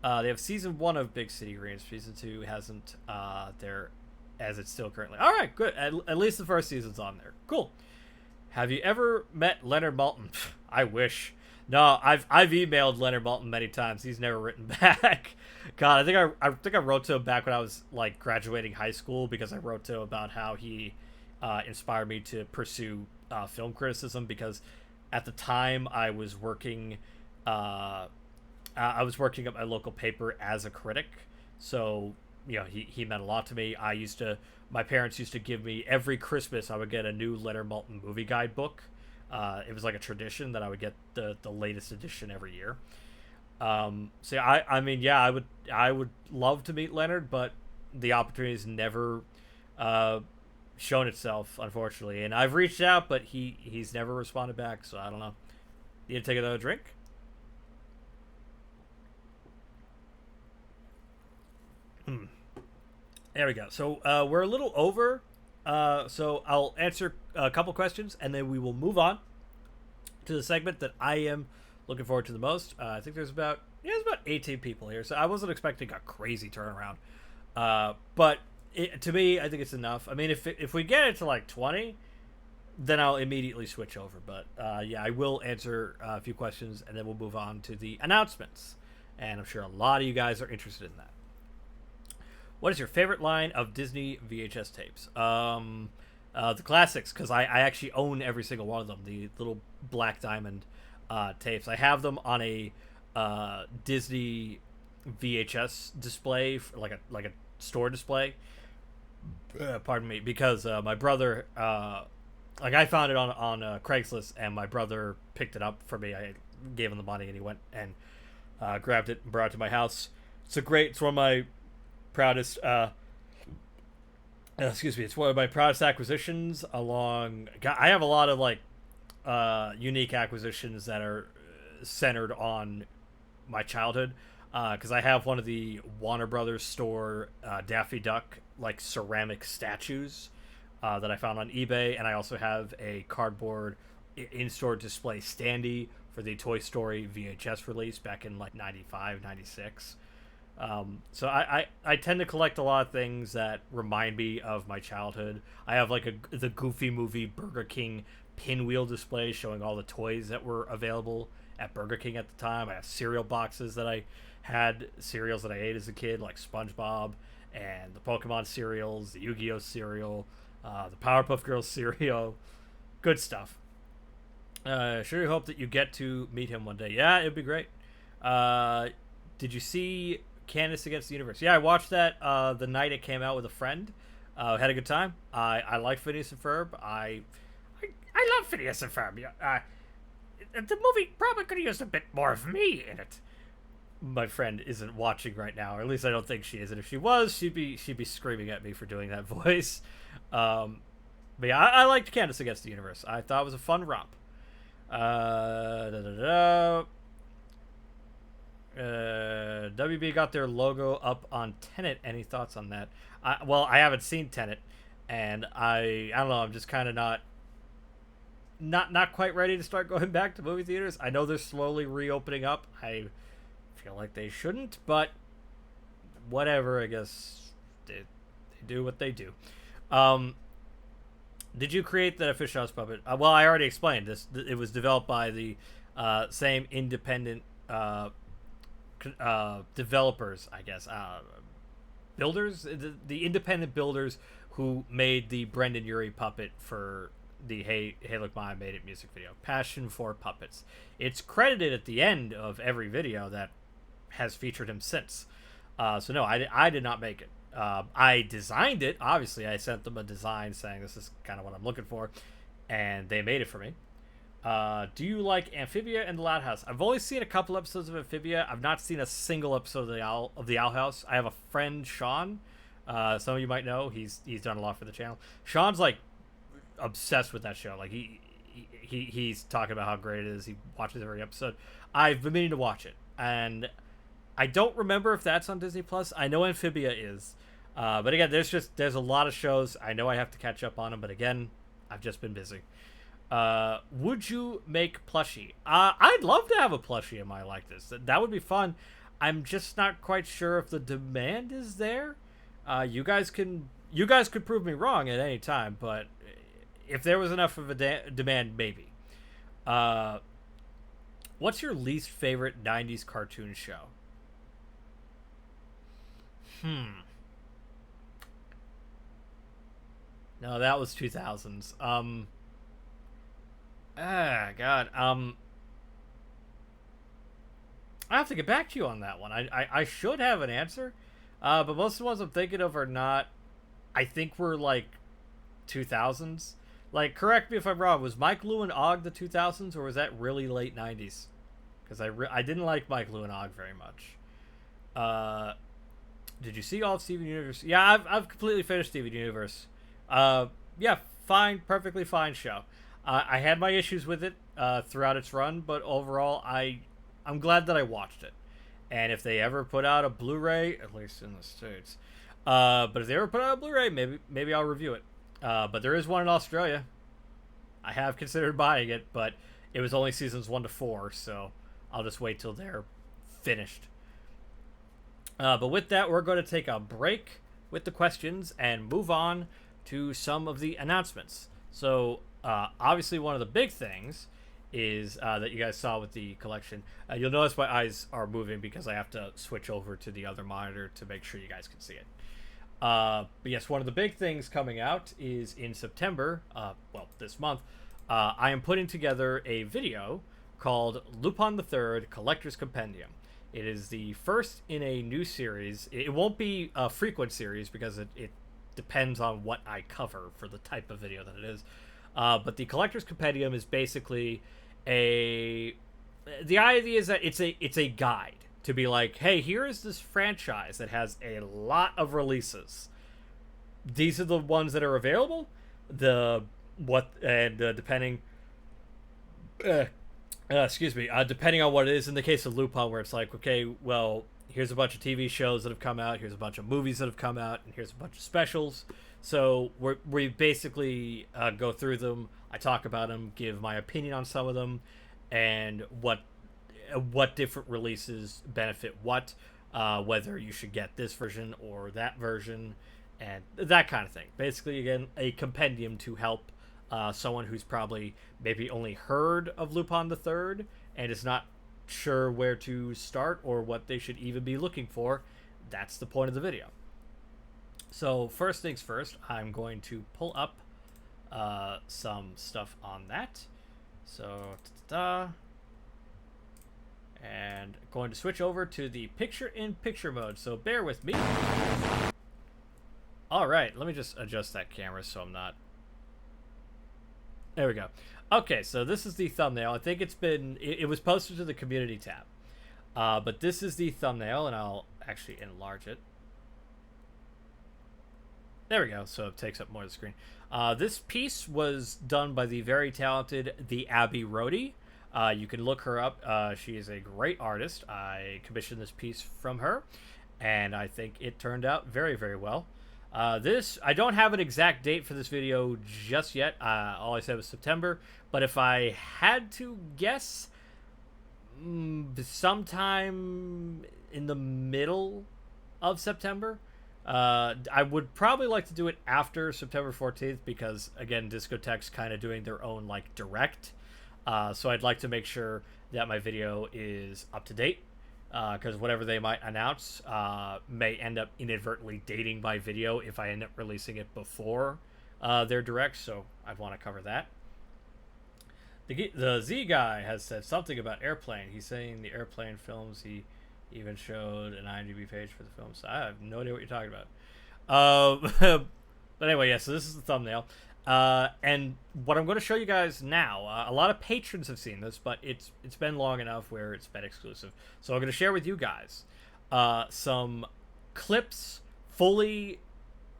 They have season 1 of Big City Range. Season 2 hasn't there, as it's still currently. All right, good. At least the first season's on there. Cool. Have you ever met Leonard Maltin? I wish. No, I've emailed Leonard Maltin many times. He's never written back. God, I think I wrote to him back when I was like graduating high school, because I wrote to him about how he inspired me to pursue film criticism, because at the time I was working at my local paper as a critic. So, you know, he meant a lot to me. My parents used to give me, every Christmas I would get a new Leonard Maltin movie guide book. It was like a tradition that I would get the latest edition every year. So I mean, yeah, I would love to meet Leonard, but the opportunity's never shown itself, unfortunately. And I've reached out, but he's never responded back. So I don't know. You gonna take another drink? There we go. So we're a little over. So I'll answer a couple questions, and then we will move on to the segment that I am looking forward to the most. I think there's about 18 people here, so I wasn't expecting a crazy turnaround. But to me, I think it's enough. I mean, if we get it to like 20, then I'll immediately switch over. But yeah, I will answer a few questions, and then we'll move on to the announcements. And I'm sure a lot of you guys are interested in that. What is your favorite line of Disney VHS tapes? The classics, because I actually own every single one of them. The little Black Diamond tapes. I have them on a Disney VHS display, like a store display. Pardon me, because my brother, I found it on Craigslist, and my brother picked it up for me. I gave him the money, and he went and grabbed it and brought it to my house. It's one of my proudest it's one of my proudest acquisitions. I have a lot of like unique acquisitions that are centered on my childhood, because I have one of the Warner Brothers store Daffy Duck like ceramic statues that I found on eBay, and I also have a cardboard in-store display standee for the Toy Story VHS release back in like 95, 96. So I tend to collect a lot of things that remind me of my childhood. I have like the Goofy movie Burger King pinwheel display showing all the toys that were available at Burger King at the time. I have cereal boxes that I had, cereals that I ate as a kid, like SpongeBob and the Pokemon cereals, the Yu-Gi-Oh cereal, the Powerpuff Girls cereal. Good stuff. Sure hope that you get to meet him one day. Yeah, it'd be great. Did you see Candace Against the Universe? Yeah, I watched that the night it came out with a friend. Had a good time. I like Phineas and Ferb. I love Phineas and Ferb. The movie probably could have used a bit more of me in it. My friend isn't watching right now, or at least I don't think she is. And if she was, she'd be screaming at me for doing that voice. But yeah, I liked Candace Against the Universe. I thought it was a fun romp. WB got their logo up on Tenet. Any thoughts on that? Well, I haven't seen Tenet, and I don't know. I'm just kind of not quite ready to start going back to movie theaters. I know they're slowly reopening up. I feel like they shouldn't, but whatever. I guess they do what they do. Did you create the Aficionados puppet? Well, I already explained this. It was developed by the same independent developers, I guess, builders, the independent builders who made the Brendan Urie puppet for the Hey Look Ma, I Made It music video, Passion for Puppets. It's credited at the end of every video that has featured him since. So no, I did not make it. I designed it. Obviously, I sent them a design saying this is kind of what I'm looking for, and they made it for me. Do you like Amphibia and the Loud House? I've only seen a couple episodes of Amphibia. I've not seen a single episode of the Owl House. I have a friend, Sean. Some of you might know. He's done a lot for the channel. Sean's like obsessed with that show. Like he's talking about how great it is. He watches every episode. I've been meaning to watch it, and I don't remember if that's on Disney Plus. I know Amphibia is, but again, there's a lot of shows. I know I have to catch up on them, but again, I've just been busy. Would you make plushie? I'd love to have a plushie in my like this. That would be fun. I'm just not quite sure if the demand is there. You guys could prove me wrong at any time, but if there was enough of a demand, maybe. What's your least favorite 90s cartoon show? No, that was 2000s. God. I have to get back to you on that one. I should have an answer. But most of the ones I'm thinking of are not. I think we're like 2000s. Like, correct me if I'm wrong. Was Mike, Lou, and Og the 2000s, or was that really late 90s? Because I didn't like Mike, Lou, and Og very much. Did you see all of Steven Universe? Yeah, I've completely finished Steven Universe. Yeah, fine, perfectly fine show. I had my issues with it throughout its run, but overall, I'm glad that I watched it. And if they ever put out a Blu-ray, at least in the States, but if they ever put out a Blu-ray, maybe I'll review it. But there is one in Australia. I have considered buying it, but it was only seasons 1 to 4, so I'll just wait till they're finished. But with that, we're going to take a break with the questions and move on to some of the announcements. So, obviously, one of the big things is that you guys saw with the collection. You'll notice my eyes are moving because I have to switch over to the other monitor to make sure you guys can see it. But yes, one of the big things coming out is in September, well, this month, I am putting together a video called Lupin the Third Collector's Compendium. It is the first in a new series. It won't be a frequent series because it depends on what I cover for the type of video that it is. But the Collector's Compendium is basically the idea is that it's a guide to be like, hey, here is this franchise that has a lot of releases. These are the ones that are available. Depending depending on what it is. In the case of Lupin, where it's like, okay, well, here's a bunch of TV shows that have come out, here's a bunch of movies that have come out, and here's a bunch of specials. So we basically go through them. I talk about them, give my opinion on some of them, and what different releases benefit what, whether you should get this version or that version, and that kind of thing. Basically, again, a compendium to help someone who's probably maybe only heard of Lupin the Third and is not sure where to start or what they should even be looking for. That's the point of the video. So first things first, I'm going to pull up some stuff on that. So, and going to switch over to the picture-in-picture mode. So bear with me. All right, let me just adjust that camera so I'm not. There we go. Okay, so this is the thumbnail. I think it was posted to the community tab. But this is the thumbnail, and I'll actually enlarge it. There we go, so it takes up more of the screen. This piece was done by the very talented The Abbey Roadie. You can look her up. She is a great artist. I commissioned this piece from her, and I think it turned out very, very well. I don't have an exact date for this video just yet. All I said was September, but if I had to guess, sometime in the middle of September. I would probably like to do it after September 14th because, again, Discotheque's kind of doing their own, like, direct. So I'd like to make sure that my video is up to date because whatever they might announce may end up inadvertently dating my video if I end up releasing it before their direct, so I'd want to cover that. The Z guy has said something about Airplane. He's saying the Airplane films, he even showed an IMDb page for the film, so I have no idea what you're talking about. But anyway, yeah, so this is the thumbnail. And what I'm going to show you guys now, a lot of patrons have seen this, but it's been long enough where it's been exclusive. So I'm going to share with you guys some clips, fully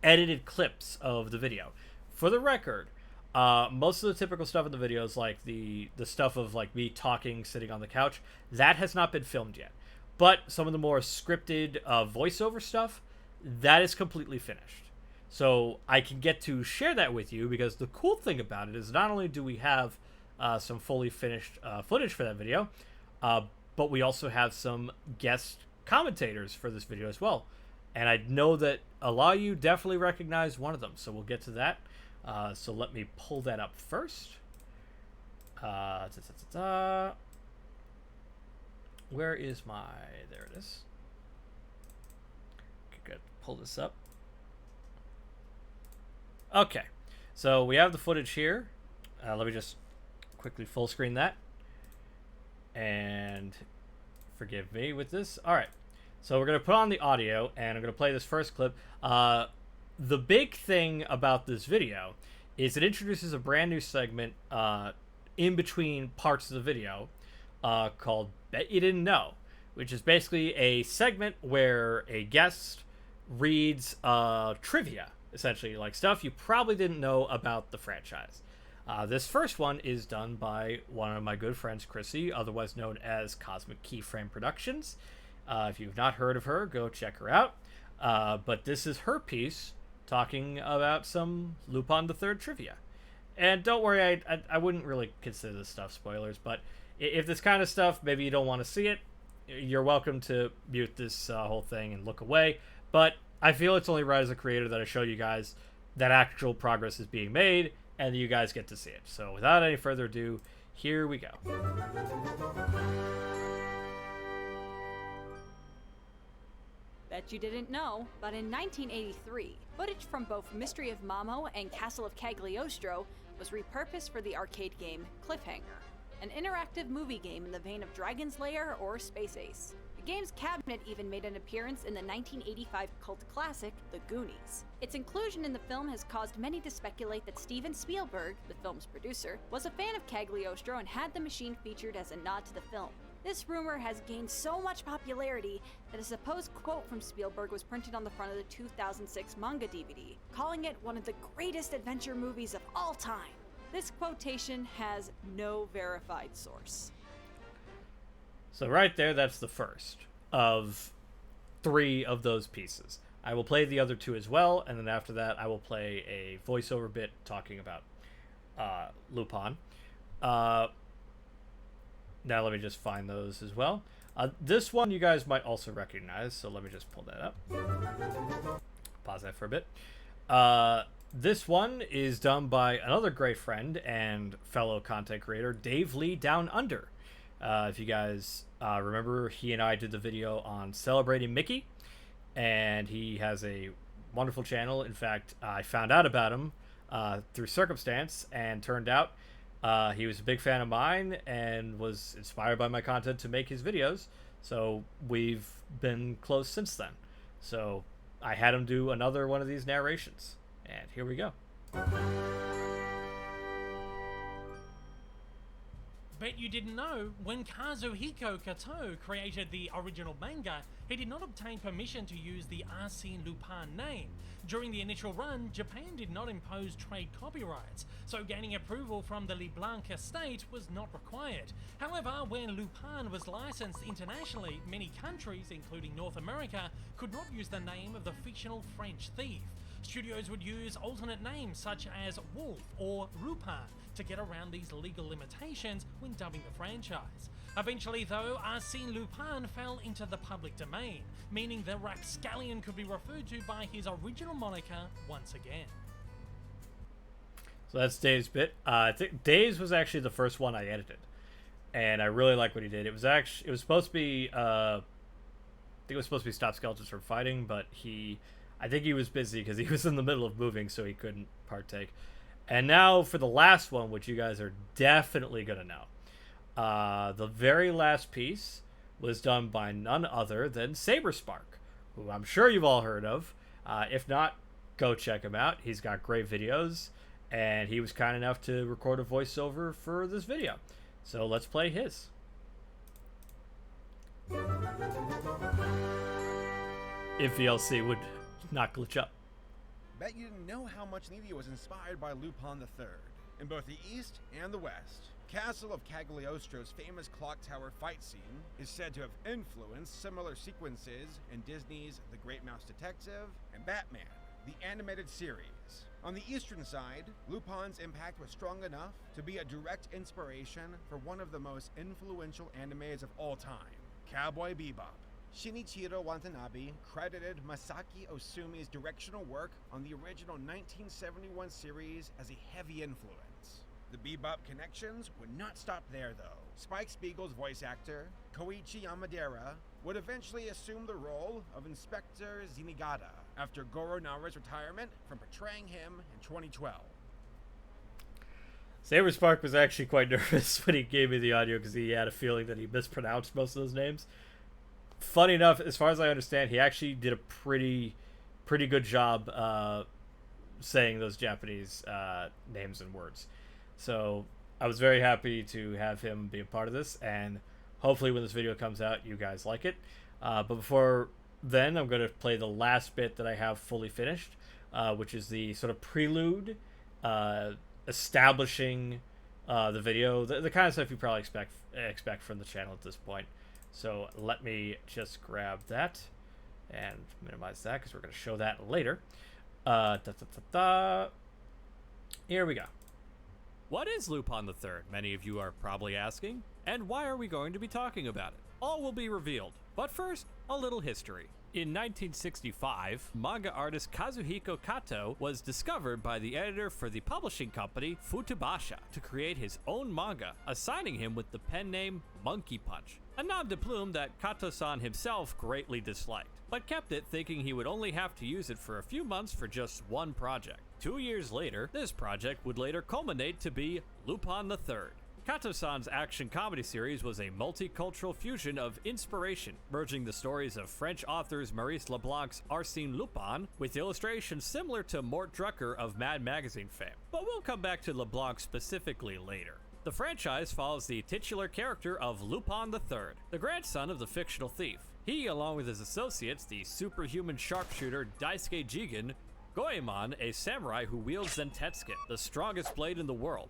edited clips of the video. For the record, most of the typical stuff in the videos, like the stuff of like me talking, sitting on the couch, that has not been filmed yet. But some of the more scripted voiceover stuff, that is completely finished. So I can get to share that with you because the cool thing about it is not only do we have some fully finished footage for that video, but we also have some guest commentators for this video as well. And I know that a lot of you definitely recognize one of them, so we'll get to that. So let me pull that up first. Where is my... There it is. Okay, good. Pull this up. Okay. So we have the footage here. Let me just quickly full screen that. And forgive me with this. All right. So we're going to put on the audio, and I'm going to play this first clip. The big thing about this video is it introduces a brand new segment in between parts of the video called Bet You Didn't Know, which is basically a segment where a guest reads trivia, essentially, like stuff you probably didn't know about the franchise. This first one is done by one of my good friends, Chrissy, otherwise known as Cosmic Keyframe Productions. If you've not heard of her, go check her out. But this is her piece talking about some Lupin the Third trivia. And don't worry, I wouldn't really consider this stuff spoilers, but if this kind of stuff, maybe you don't want to see it, you're welcome to mute this whole thing and look away. But I feel it's only right as a creator that I show you guys that actual progress is being made, and you guys get to see it. So without any further ado, here we go. Bet you didn't know, but in 1983, footage from both Mystery of Mamo and Castle of Cagliostro was repurposed for the arcade game Cliffhanger, an interactive movie game in the vein of Dragon's Lair or Space Ace. The game's cabinet even made an appearance in the 1985 cult classic, The Goonies. Its inclusion in the film has caused many to speculate that Steven Spielberg, the film's producer, was a fan of Cagliostro and had the machine featured as a nod to the film. This rumor has gained so much popularity that a supposed quote from Spielberg was printed on the front of the 2006 manga DVD, calling it one of the greatest adventure movies of all time. This quotation has no verified source. So right there, that's the first of 3 of those pieces. I will play the other 2 as well, and then after that, I will play a voiceover bit talking about Lupin. Now let me just find those as well. This one you guys might also recognize, so let me just pull that up. Pause that for a bit. This one is done by another great friend and fellow content creator, Dave Lee Down Under. If you guys remember, he and I did the video on celebrating Mickey, and he has a wonderful channel. In fact, I found out about him through circumstance, and turned out he was a big fan of mine and was inspired by my content to make his videos. So we've been close since then. So I had him do another one of these narrations. And here we go. Bet you didn't know, when Kazuhiko Kato created the original manga, he did not obtain permission to use the Arsene Lupin name. During the initial run, Japan did not impose trade copyrights, so gaining approval from the Leblanc estate was not required. However, when Lupin was licensed internationally, many countries, including North America, could not use the name of the fictional French thief. Studios would use alternate names such as Wolf or Lupin to get around these legal limitations when dubbing the franchise. Eventually though, Arsene Lupin fell into the public domain, meaning the rapscallion could be referred to by his original moniker once again. So that's Dave's bit. I think Dave's was actually the first one I edited, and I really like what he did. It was supposed to be I think it was supposed to be Stop Skeletons from Fighting, but I think he was busy because he was in the middle of moving, so he couldn't partake. And now for the last one, which you guys are definitely going to know. The very last piece was done by none other than Saberspark, who I'm sure you've all heard of. If not, go check him out. He's got great videos, and he was kind enough to record a voiceover for this video. So let's play his. If VLC would not glitch up. Bet you didn't know how much media was inspired by Lupin the Third. In both the East and the West, Castle of Cagliostro's famous clock tower fight scene is said to have influenced similar sequences in Disney's The Great Mouse Detective and Batman, the animated series. On the eastern side, Lupin's impact was strong enough to be a direct inspiration for one of the most influential animes of all time, Cowboy Bebop. Shinichiro Watanabe credited Masaki Osumi's directional work on the original 1971 series as a heavy influence. The Bebop connections would not stop there though. Spike Spiegel's voice actor, Koichi Yamadera, would eventually assume the role of Inspector Zenigata after Goro Nara's retirement from portraying him in 2012. Saberspark was actually quite nervous when he gave me the audio because he had a feeling that he mispronounced most of those names. Funny enough, as far as I understand, he actually did a pretty good job saying those Japanese names and words. So I was very happy to have him be a part of this, and hopefully when this video comes out, you guys like it. But before then, I'm going to play the last bit that I have fully finished, which is the sort of prelude, establishing the video, the kind of stuff you probably expect from the channel at this point. So let me just grab that and minimize that because we're going to show that later. Here we go. What is Lupin the Third? Many of you are probably asking. And why are we going to be talking about it? All will be revealed. But first, a little history. In 1965, manga artist Kazuhiko Kato was discovered by the editor for the publishing company Futubasha to create his own manga, assigning him with the pen name Monkey Punch, a nom de plume that Kato-san himself greatly disliked, but kept it thinking he would only have to use it for a few months for just one project. 2 years later, this project would later culminate to be Lupin the Third. Kato-san's action comedy series was a multicultural fusion of inspiration, merging the stories of French authors Maurice Leblanc's Arsène Lupin with illustrations similar to Mort Drucker of Mad Magazine fame. But we'll come back to Leblanc specifically later. The franchise follows the titular character of Lupin the Third, the grandson of the fictional thief. He, along with his associates, the superhuman sharpshooter Daisuke Jigen, Goemon, a samurai who wields Zentetsuken, the strongest blade in the world,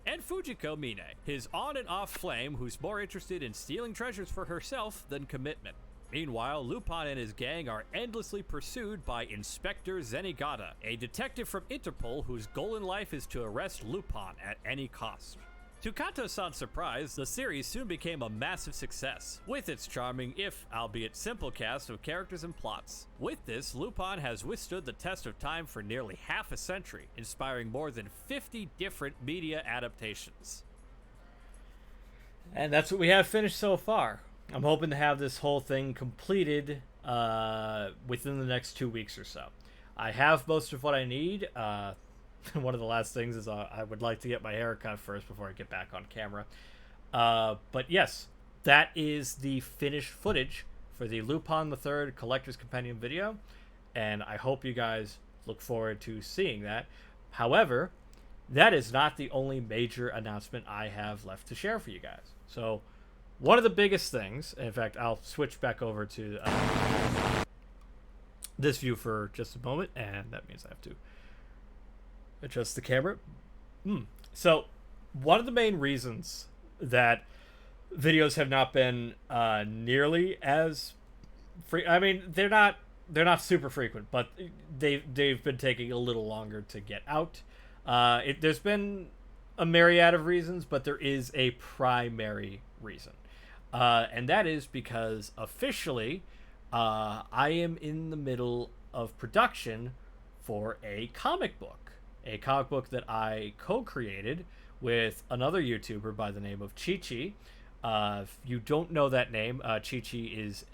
and Fujiko Mine, his on and off flame who's more interested in stealing treasures for herself than commitment. Meanwhile, Lupin and his gang are endlessly pursued by Inspector Zenigata, a detective from Interpol whose goal in life is to arrest Lupin at any cost. To Kato-san's surprise, the series soon became a massive success, with its charming, if albeit simple cast of characters and plots. With this, Lupin has withstood the test of time for nearly half a century, inspiring more than 50 different media adaptations. And that's what we have finished so far. I'm hoping to have this whole thing completed within the next 2 weeks or so. I have most of what I need. One of the last things is I would like to get my hair cut first before I get back on camera. But yes, that is the finished footage for the Lupin the Third Collector's Compendium video, and I hope you guys look forward to seeing that. However, that is not the only major announcement I have left to share for you guys. So, one of the biggest things, in fact, I'll switch back over to this view for just a moment, and that means I have to adjust the camera. So, one of the main reasons that videos have not been nearly as free, I mean, they're not super frequent, but they've been taking a little longer to get out. There's been a myriad of reasons, but there is a primary reason. And that is because officially, I am in the middle of production for a comic book that I co-created with another YouTuber by the name of Chi-Chi. If you don't know that name, Chi-Chi is,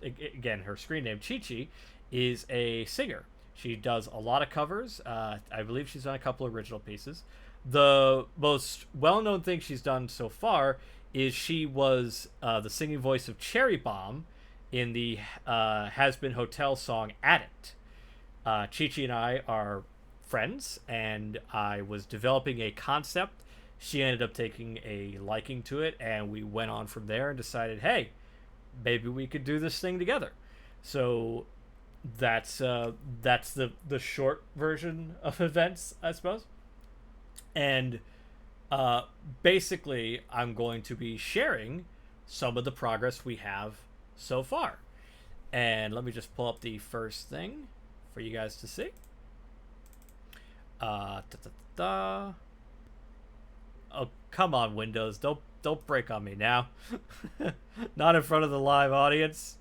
again, her screen name, Chi-Chi, is a singer. She does a lot of covers. I believe she's done a couple original pieces. The most well-known thing she's done so far is she was the singing voice of Cherry Bomb in the Has-Been Hotel song Addict. Chi-Chi and I are friends, and I was developing a concept. She ended up taking a liking to it, and we went on from there and decided, hey, maybe we could do this thing together. So that's the short version of events, I suppose. And basically, I'm going to be sharing some of the progress we have so far. And let me just pull up the first thing for you guys to see. Oh, come on, Windows. Don't break on me now. Not in front of the live audience.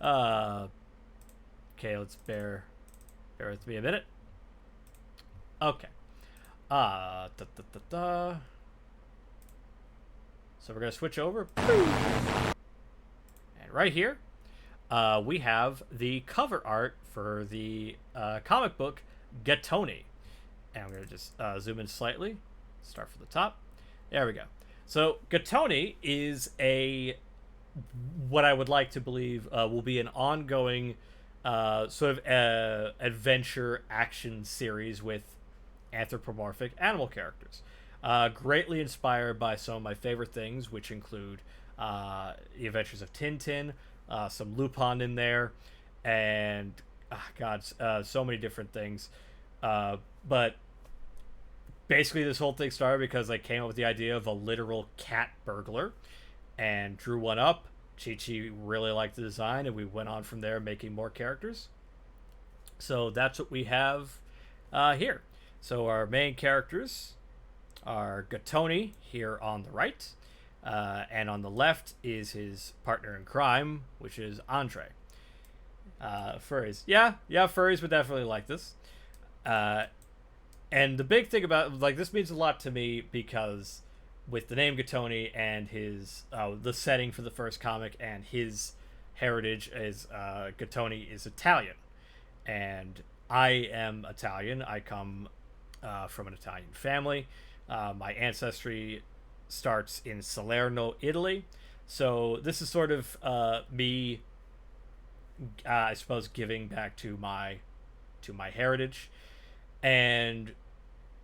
Okay, let's bear with me a minute. Okay. So we're gonna switch over. And right here, we have the cover art for the comic book Gatoni. And I'm gonna just zoom in slightly. Start from the top. There we go. So Gatoni is what I would like to believe will be an ongoing sort of adventure action series with anthropomorphic animal characters. Greatly inspired by some of my favorite things, which include the Adventures of Tintin, some Lupin in there, and so many different things. But basically, this whole thing started because I came up with the idea of a literal cat burglar and drew one up. Chi-Chi really liked the design, and we went on from there making more characters. So that's what we have here. So our main characters are Gatoni here on the right, and on the left is his partner in crime, which is Andre. Furries. Yeah, furries would definitely like this. And the big thing about, like, this means a lot to me because with the name Gatoni and his the setting for the first comic and his heritage is Gatoni is Italian, and I am Italian. I come from an Italian family. My ancestry starts in Salerno, Italy. So this is sort of me, I suppose, giving back to my heritage. And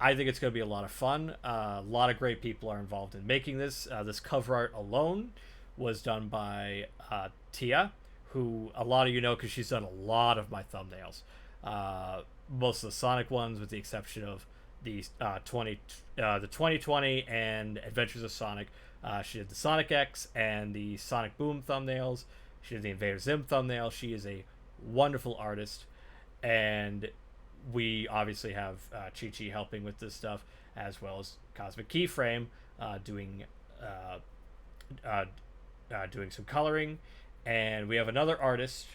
I think it's going to be a lot of fun. A lot of great people are involved in making this. This cover art alone was done by Tia, who a lot of you know because she's done a lot of my thumbnails. Most of the Sonic ones, with the exception of the 2020 and Adventures of Sonic. She did the Sonic X and the Sonic Boom thumbnails. She did the Invader Zim thumbnail. She is a wonderful artist, and we obviously have Chi-Chi helping with this stuff, as well as Cosmic Keyframe doing some coloring. And we have another artist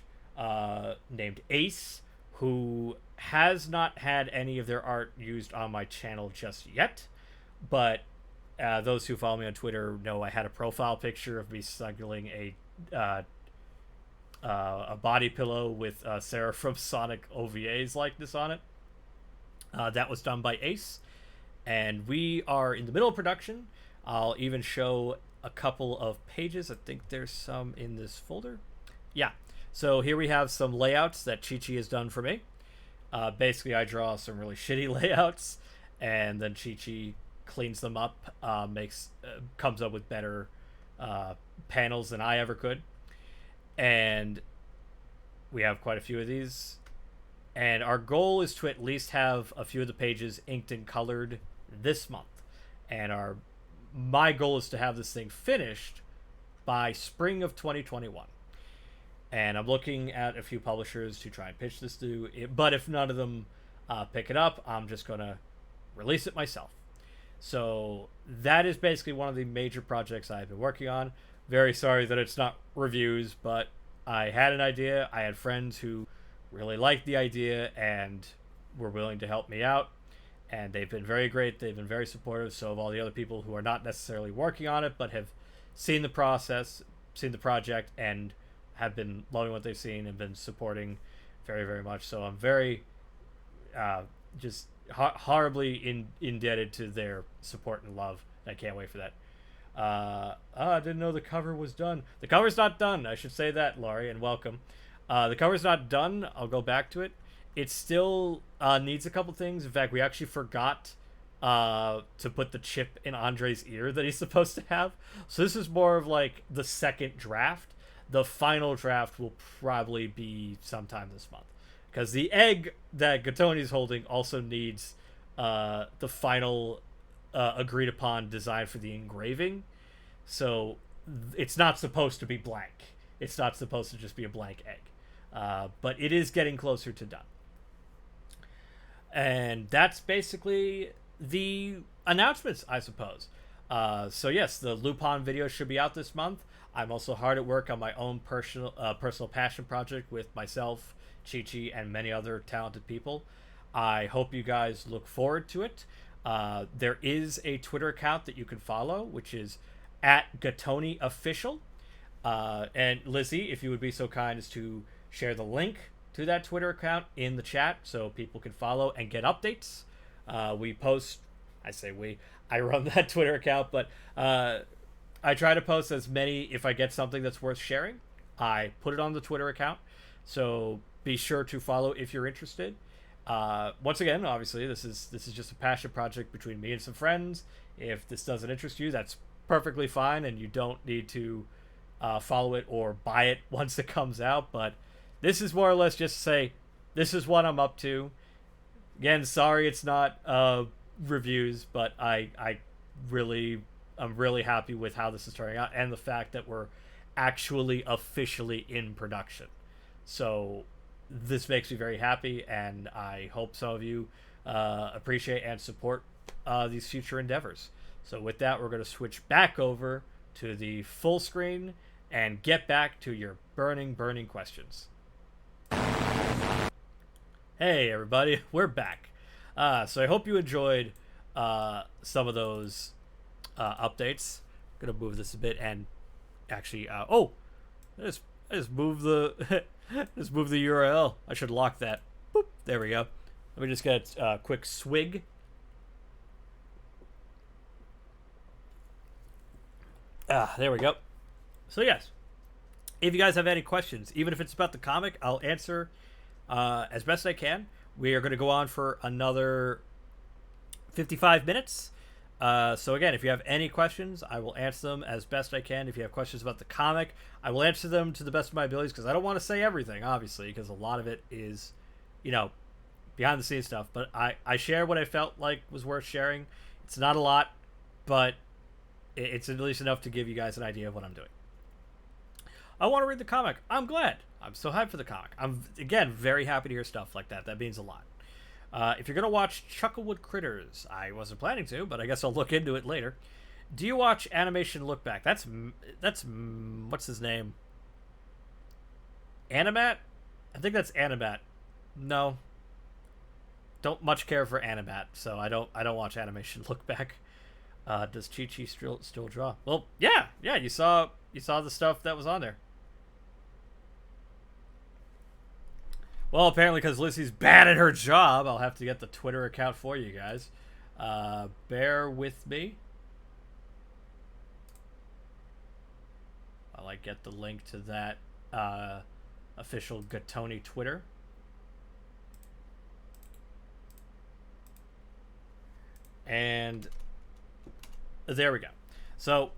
named Ace, who has not had any of their art used on my channel just yet. But those who follow me on Twitter know I had a profile picture of me snuggling a body pillow with Sarah from Sonic OVA's likeness on it. That was done by Ace, and we are in the middle of production. I'll even show a couple of pages. I think there's some in this folder. Yeah, so here we have some layouts that Chi-Chi has done for me. Basically, I draw some really shitty layouts, and then Chi-Chi cleans them up, comes up with better panels than I ever could. And we have quite a few of these. And our goal is to at least have a few of the pages inked and colored this month. And my goal is to have this thing finished by spring of 2021. And I'm looking at a few publishers to try and pitch this to. But if none of them pick it up, I'm just going to release it myself. So that is basically one of the major projects I've been working on. Very sorry that it's not reviews, but I had an idea. I had friends who really liked the idea and were willing to help me out. And they've been very great. They've been very supportive. So have all the other people who are not necessarily working on it, but have seen the process, seen the project, and have been loving what they've seen and been supporting very, very much. So I'm very just horribly indebted to their support and love. I can't wait for that. I didn't know the cover was done. The cover's not done. I should say that, Laurie, and welcome. The cover's not done. I'll go back to it. It still needs a couple things. In fact, we actually forgot to put the chip in Andre's ear that he's supposed to have. So this is more of like the second draft. The final draft will probably be sometime this month. Because the egg that Gattoni's holding also needs the final agreed upon design for the engraving. So it's not supposed to be blank. It's not supposed to just be a blank egg. But it is getting closer to done. And that's basically the announcements, I suppose. So yes, the Lupin video should be out this month. I'm also hard at work on my own personal passion project with myself, Chi-Chi, and many other talented people. I hope you guys look forward to it. There is a Twitter account that you can follow, which is @GattoniOfficial. And Lizzie, if you would be so kind as to share the link to that Twitter account in the chat so people can follow and get updates. We post, I run that Twitter account, but I try to post as many. If I get something that's worth sharing, I put it on the Twitter account. So be sure to follow if you're interested. Once again, obviously, this is just a passion project between me and some friends. If this doesn't interest you, that's perfectly fine, and you don't need to follow it or buy it once it comes out. But this is more or less just to say, this is what I'm up to. Again, sorry it's not reviews, but I'm really happy with how this is turning out and the fact that we're actually officially in production. So this makes me very happy, and I hope some of you appreciate and support these future endeavors. So with that, we're going to switch back over to the full screen and get back to your burning questions. Hey everybody, we're back. So I hope you enjoyed some of those updates. I'm gonna move this a bit and actually I just move the just move the URL. I should lock that. Boop, there we go. Let me just get a quick swig. There we go. So yes, if you guys have any questions, even if it's about the comic, I'll answer as best I can. We are going to go on for another 55 minutes. So again, if you have any questions, I will answer them as best I can. If you have questions about the comic, I will answer them to the best of my abilities, because I don't want to say everything, obviously, because a lot of it is, behind the scenes stuff. But I share what I felt like was worth sharing. It's not a lot, but it's at least enough to give you guys an idea of what I'm doing. I want to read the comic. I'm glad. I'm so hyped for the comic. I'm, again, very happy to hear stuff like that. That means a lot. If you're going to watch Chucklewood Critters, I wasn't planning to, but I guess I'll look into it later. Do you watch Animation Look Back? That's what's his name? Animat? I think that's Animat. No. Don't much care for Animat, so I don't watch Animation Look Back. Does Chi-Chi still draw? Well, yeah, you saw the stuff that was on there. Well, apparently because Lizzie's bad at her job, I'll have to get the Twitter account for you guys. Bear with me while I get the link to that official Gattoni Twitter. And there we go. So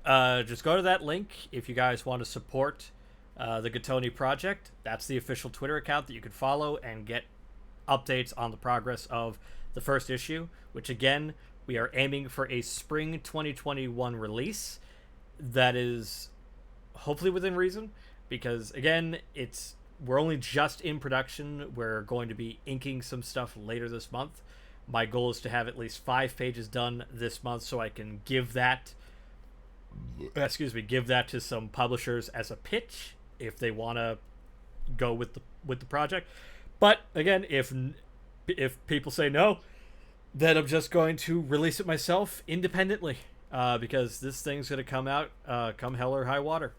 just go to that link if you guys want to support the Gatoni project. That's the official Twitter account that you can follow and get updates on the progress of the first issue, which again, we are aiming for a spring 2021 release that is hopefully within reason, because again, we're only just in production. We're going to be inking some stuff later this month. My goal is to have at least 5 pages done this month so I can give that to some publishers as a pitch if they want to go with the project. But again, if people say no, then I'm just going to release it myself independently, because this thing's going to come out come hell or high water.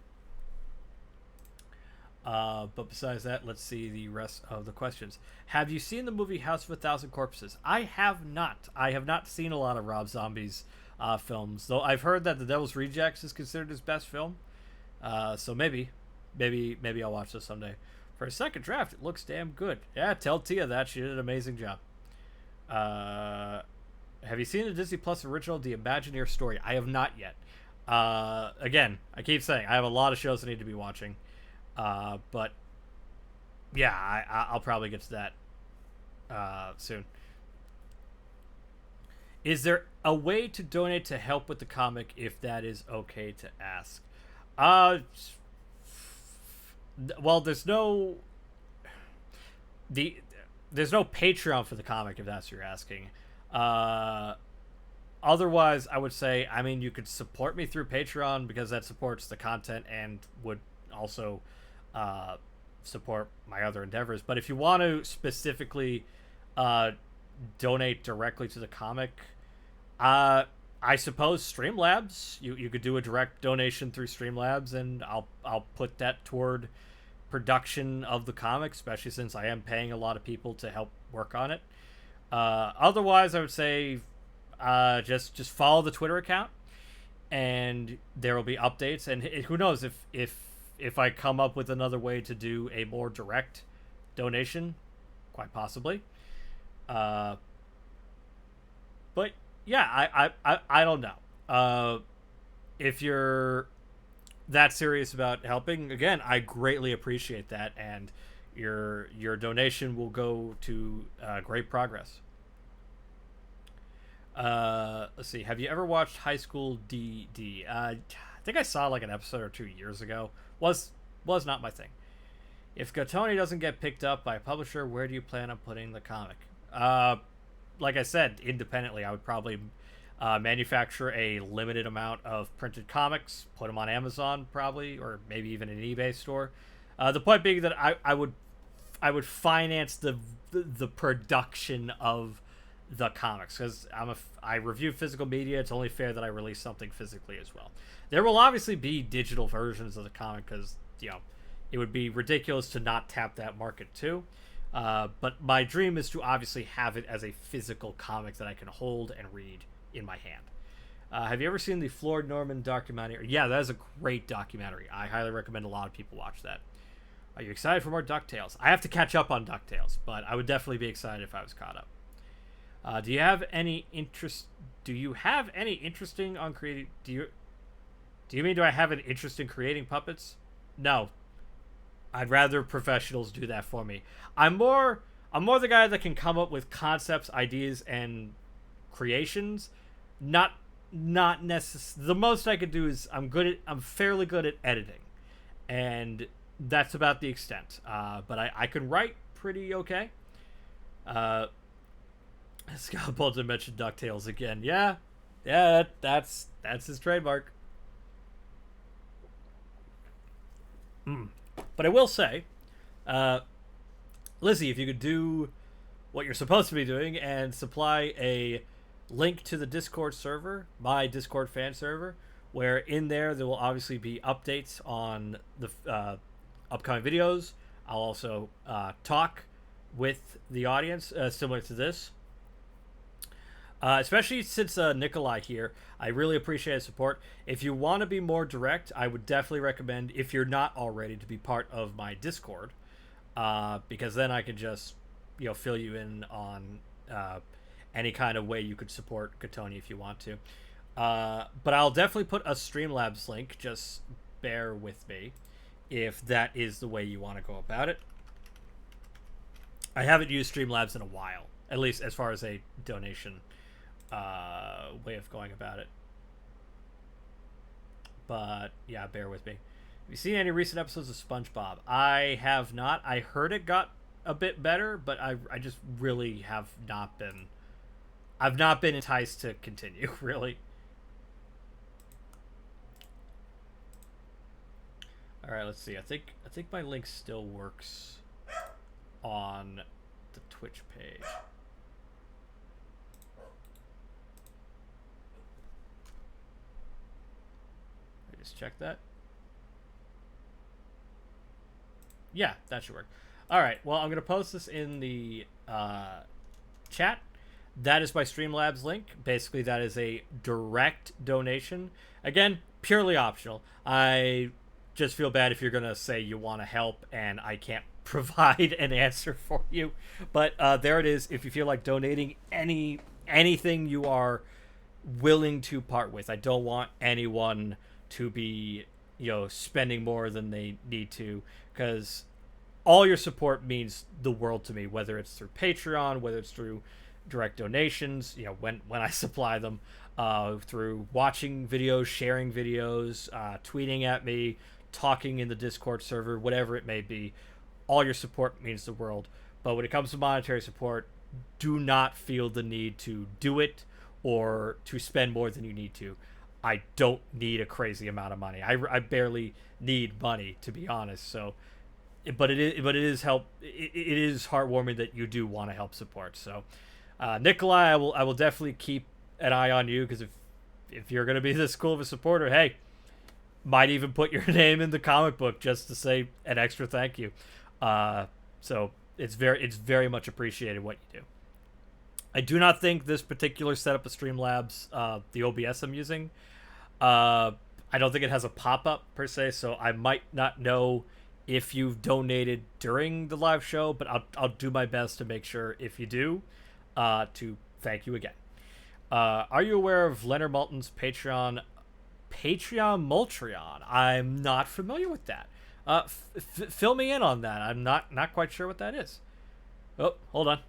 But besides that, let's see the rest of the questions. Have you seen the movie House of a Thousand Corpses? I have not. I have not seen a lot of Rob Zombie's films, though I've heard that The Devil's Rejects is considered his best film. So maybe I'll watch this someday. For a second draft, it looks damn good. Yeah, tell Tia that. She did an amazing job. Have you seen the Disney Plus original The Imagineer Story? I have not yet. Again, I keep saying I have a lot of shows I need to be watching. But yeah, I'll probably get to that soon. Is there a way to donate to help with the comic if that is okay to ask? Well, there's no Patreon for the comic, if that's what you're asking. Otherwise, I would say, I mean, you could support me through Patreon because that supports the content and would also support my other endeavors. But if you want to specifically donate directly to the comic, I suppose Streamlabs. You could do a direct donation through Streamlabs, and I'll put that toward production of the comic, especially since I am paying a lot of people to help work on it. Otherwise, I would say just follow the Twitter account, and there will be updates. And who knows if I come up with another way to do a more direct donation, quite possibly. But yeah, I don't know. If you're that serious about helping, again, I greatly appreciate that, and your donation will go to great progress. Let's see. Have you ever watched High School DD? I think I saw like an episode or 2 years ago. Was not my thing. If Gatoni doesn't get picked up by a publisher, where do you plan on putting the comic? Like I said, independently, I would probably manufacture a limited amount of printed comics, put them on Amazon probably, or maybe even an eBay store. The point being that I would finance the production of the comics, because I review physical media. It's only fair that I release something physically as well. There will obviously be digital versions of the comic, because it would be ridiculous to not tap that market too. But my dream is to obviously have it as a physical comic that I can hold and read in my hand. Have you ever seen the Floyd Norman documentary? Yeah, that is a great documentary. I highly recommend a lot of people watch that. Are you excited for more DuckTales? I have to catch up on DuckTales, but I would definitely be excited if I was caught up. Do you have any interesting on creating? Do you mean, do I have an interest in creating puppets? No. I'd rather professionals do that for me. I'm more the guy that can come up with concepts, ideas, and creations. Not necessarily. The most I could do is I'm fairly good at editing, and that's about the extent. But I can write pretty okay. Scott Bolton mentioned DuckTales again. Yeah, that's his trademark. But I will say, Lizzie, if you could do what you're supposed to be doing and supply a link to the Discord server, my Discord fan server, where in there will obviously be updates on the upcoming videos. I'll also talk with the audience similar to this. Especially since Nikolai here, I really appreciate his support. If you want to be more direct, I would definitely recommend, if you're not already, to be part of my Discord, because then I can just fill you in on any kind of way you could support Katoni if you want to. But I'll definitely put a Streamlabs link. Just bear with me if that is the way you want to go about it. I haven't used Streamlabs in a while, at least as far as a donation way of going about it. But yeah, bear with me. Have you seen any recent episodes of SpongeBob? I have not. I heard it got a bit better, but I just really have not been. I've not been enticed to continue, really. All right, let's see. I think my link still works on the Twitch page. I just check that. Yeah, that should work. All right. Well, I'm gonna post this in the chat. That is my Streamlabs link. Basically, that is a direct donation. Again, purely optional. I just feel bad if you're gonna say you want to help and I can't provide an answer for you. But there it is. If you feel like donating anything you are willing to part with. I don't want anyone to be, spending more than they need to, because all your support means the world to me, whether it's through Patreon, whether it's through direct donations, when I supply them, through watching videos, sharing videos, tweeting at me, talking in the Discord server, whatever it may be. All your support means the world. But when it comes to monetary support, do not feel the need to do it or to spend more than you need to. I don't need a crazy amount of money. I barely need money, to be honest. So, but it is heartwarming that you do want to help support. So, Nikolai, I will definitely keep an eye on you, because if you're gonna be this cool of a supporter, hey, might even put your name in the comic book just to say an extra thank you. So it's very much appreciated what you do. I do not think this particular setup of Streamlabs, the OBS I'm using, I don't think it has a pop-up per se, so I might not know if you've donated during the live show, but I'll do my best to make sure, if you do, to thank you again. Are you aware of Leonard Malton's Patreon Moltreon? I'm not familiar with that. Fill me in on that. I'm not quite sure what that is. Oh, hold on.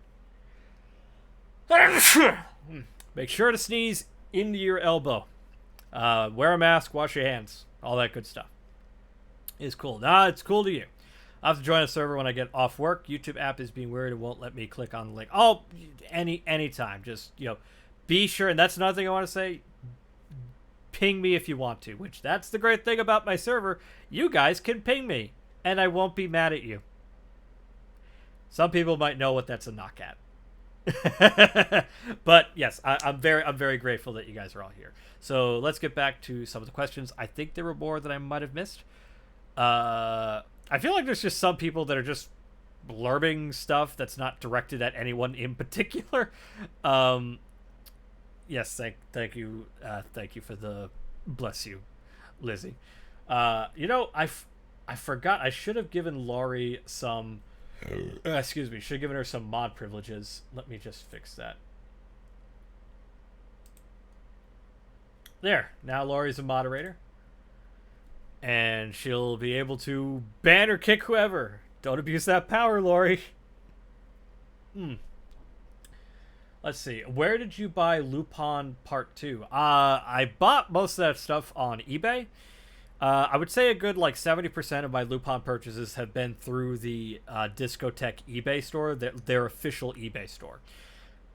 Make sure to sneeze into your elbow. Wear a mask, wash your hands, all that good stuff. It's cool. Nah, it's cool to you. I have to join a server when I get off work. YouTube app is being weird and won't let me click on the link. Oh, anytime. Just, be sure. And that's another thing I want to say. Ping me if you want to, which that's the great thing about my server. You guys can ping me and I won't be mad at you. Some people might know what that's a knock at. But yes, I'm very grateful that you guys are all here. So let's get back to some of the questions. I think there were more that I might have missed. I feel like there's just some people that are just blurbing stuff that's not directed at anyone in particular. Yes, thank you for the bless you, Lizzie. I forgot. I should have given Laurie some. Excuse me. Should have given her some mod privileges. Let me just fix that. There. Now Laurie's a moderator, and she'll be able to ban or kick whoever. Don't abuse that power, Laurie. Let's see. Where did you buy Lupin Part 2? I bought most of that stuff on eBay. I would say a good 70% of my Lupin purchases have been through the Discotheque eBay store, their official eBay store.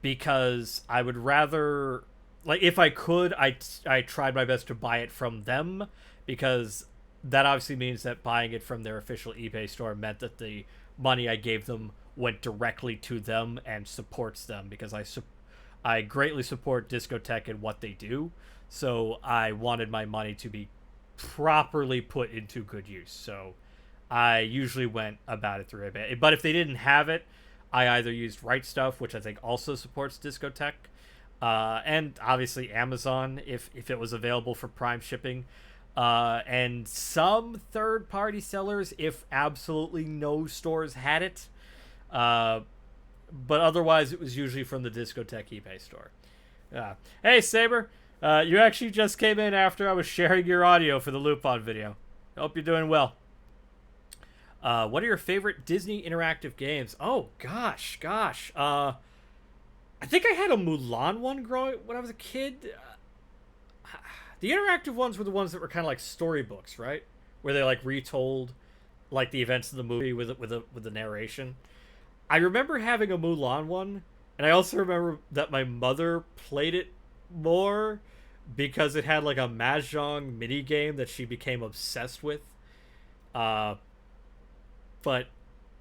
Because I would rather, if I could, I tried my best to buy it from them, because that obviously means that buying it from their official eBay store meant that the money I gave them went directly to them and supports them, because I greatly support Discotheque and what they do, so I wanted my money to be properly put into good use. So I usually went about it through eBay. But if they didn't have it, I either used Right Stuff, which I think also supports Discotheque, and obviously Amazon if it was available for Prime shipping, and some third-party sellers if absolutely no stores had it. but otherwise it was usually from the Discotheque eBay store. Hey, Saber, you actually just came in after I was sharing your audio for the Lupin video. Hope you're doing well. What are your favorite Disney interactive games? Oh, gosh. I think I had a Mulan one when I was a kid. The interactive ones were the ones that were kind of like storybooks, right? Where they like retold like the events of the movie with the narration. I remember having a Mulan one, and I also remember that my mother played it more because it had like a mahjong mini game that she became obsessed with. But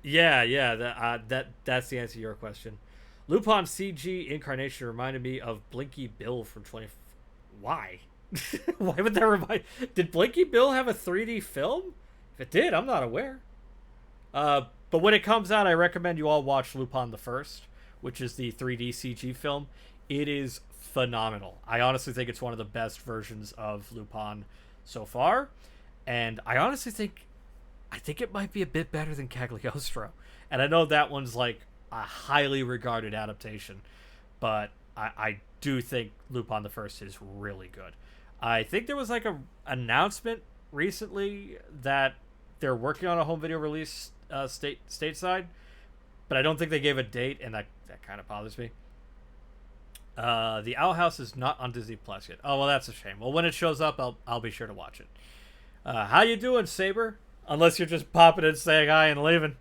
yeah, that's the answer to your question. Lupin CG incarnation reminded me of Blinky Bill from 20. Why? Why would that remind? Did Blinky Bill have a 3D film? If it did, I'm not aware. But when it comes out, I recommend you all watch Lupin the First, which is the 3D CG film. It is phenomenal. I honestly think it's one of the best versions of Lupin so far, and I honestly think it might be a bit better than Cagliostro. And I know that one's like a highly regarded adaptation, but I do think Lupin the First is really good. I think there was like a announcement recently that they're working on a home video release stateside, but I don't think they gave a date, and that kind of bothers me. The Owl House is not on Disney Plus yet. Oh, well, that's a shame. Well, when it shows up, I'll be sure to watch it. How you doing, Saber? Unless you're just popping in, saying hi, and leaving.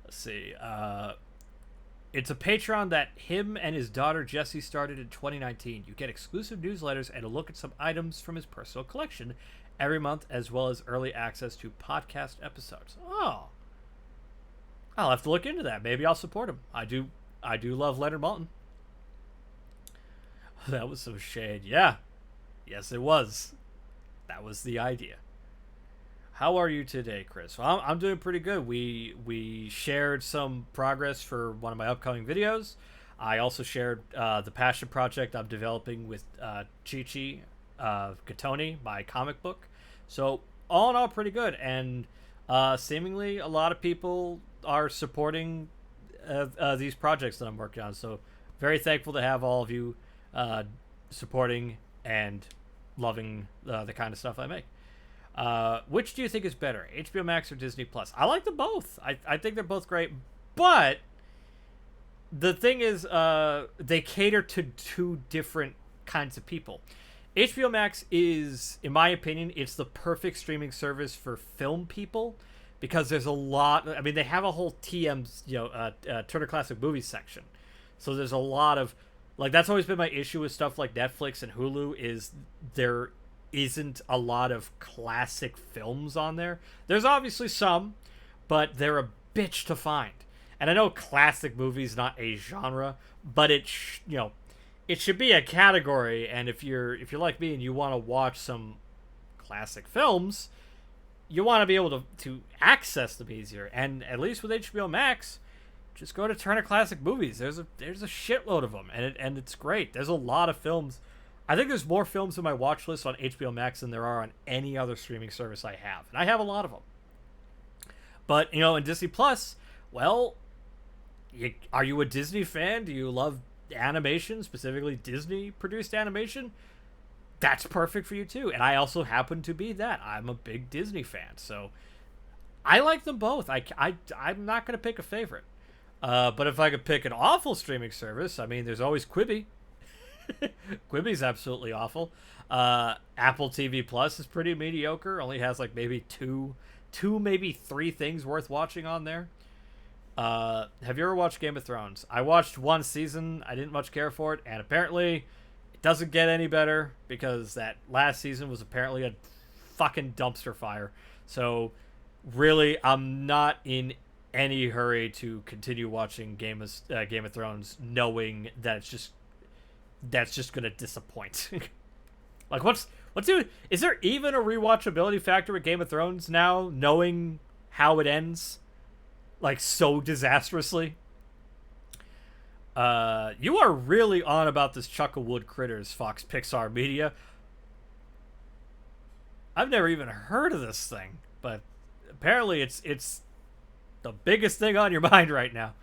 Let's see. It's a Patreon that him and his daughter Jessie started in 2019. You get exclusive newsletters and a look at some items from his personal collection every month, as well as early access to podcast episodes. Oh, I'll have to look into that. Maybe I'll support him. I do love Leonard Maltin. That was some shade. Yeah. Yes, it was. That was the idea. How are you today, Chris? Well, I'm doing pretty good. We shared some progress for one of my upcoming videos. I also shared the passion project I'm developing with Chi-Chi Gatoni, my comic book. So all in all, pretty good. And seemingly a lot of people are supporting these projects that I'm working on. So very thankful to have all of you supporting and loving the kind of stuff I make. Which do you think is better, HBO Max or Disney Plus? I like them both. I think they're both great, but the thing is, they cater to two different kinds of people. HBO Max is, in my opinion, it's the perfect streaming service for film people because there's a lot. I mean, they have a whole Turner Classic Movies section, so there's a lot of like that's always been my issue with stuff like Netflix and Hulu is there isn't a lot of classic films on there. There's obviously some, but they're a bitch to find. And I know classic movies not a genre, but it should be a category. And if you're like me and you want to watch some classic films, you want to be able to access them easier. And at least with HBO Max, just go to Turner Classic Movies. There's a shitload of them, and it's great. There's a lot of films. I think there's more films in my watch list on HBO Max than there are on any other streaming service I have. And I have a lot of them. But, in Disney Plus, well, are you a Disney fan? Do you love animation, specifically Disney-produced animation? That's perfect for you, too. And I also happen to be that. I'm a big Disney fan. So I like them both. I'm not going to pick a favorite. But if I could pick an awful streaming service, I mean, there's always Quibi. Quibi's absolutely awful. Apple TV Plus is pretty mediocre. Only has like maybe two, maybe three things worth watching on there. Have you ever watched Game of Thrones? I watched one season. I didn't much care for it, and apparently it doesn't get any better because that last season was apparently a fucking dumpster fire. So really, I'm not in any hurry to continue watching Game of Thrones, knowing that that's just gonna disappoint. Like, is there even a rewatchability factor with Game of Thrones now, knowing how it ends, like, so disastrously? You are really on about this Chucklewood Critters, Fox Pixar Media. I've never even heard of this thing, but apparently it's the biggest thing on your mind right now.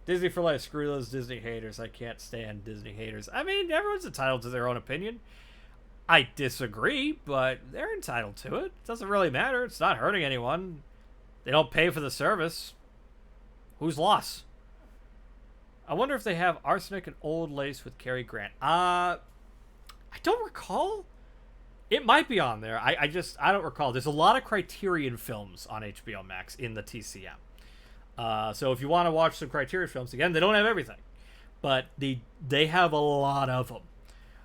Disney for life. Screw those Disney haters. I can't stand Disney haters. I mean, everyone's entitled to their own opinion. I disagree, but they're entitled to it. It doesn't really matter. It's not hurting anyone. They don't pay for the service. Whose loss? I wonder if they have Arsenic and Old Lace with Cary Grant. I don't recall. It might be on there. I don't recall. There's a lot of Criterion films on HBO Max in the TCM. So if you want to watch some Criterion films, again, they don't have everything, but they have a lot of them.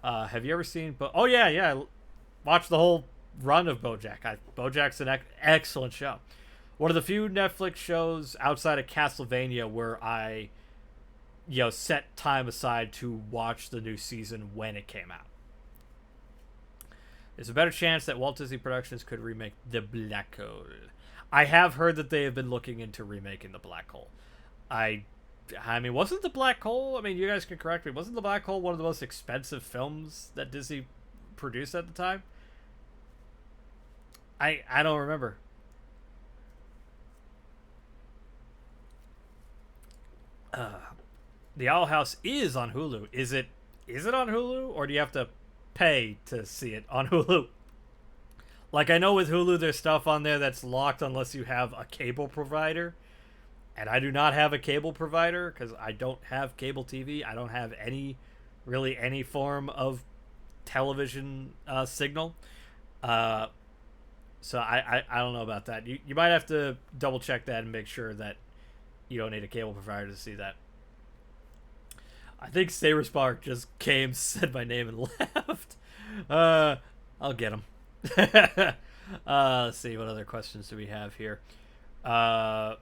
Have you ever seen? Oh yeah. Watch the whole run of BoJack. BoJack's an excellent show. One of the few Netflix shows outside of Castlevania where I, set time aside to watch the new season when it came out. There's a better chance that Walt Disney Productions could remake The Black Hole. I have heard that they have been looking into remaking The Black Hole. I mean, wasn't The Black Hole, I mean, you guys can correct me, wasn't The Black Hole one of the most expensive films that Disney produced at the time? I don't remember. The Owl House is on Hulu. Is it on Hulu, or do you have to pay to see it on Hulu? Like, I know with Hulu there's stuff on there that's locked unless you have a cable provider, and I do not have a cable provider because I don't have cable TV. I don't have any form of television signal. So I don't know about that. You might have to double check that and make sure that you don't need a cable provider to see that. I think Saber Spark just came, said my name, and left. I'll get him. Let's see, what other questions do we have here? The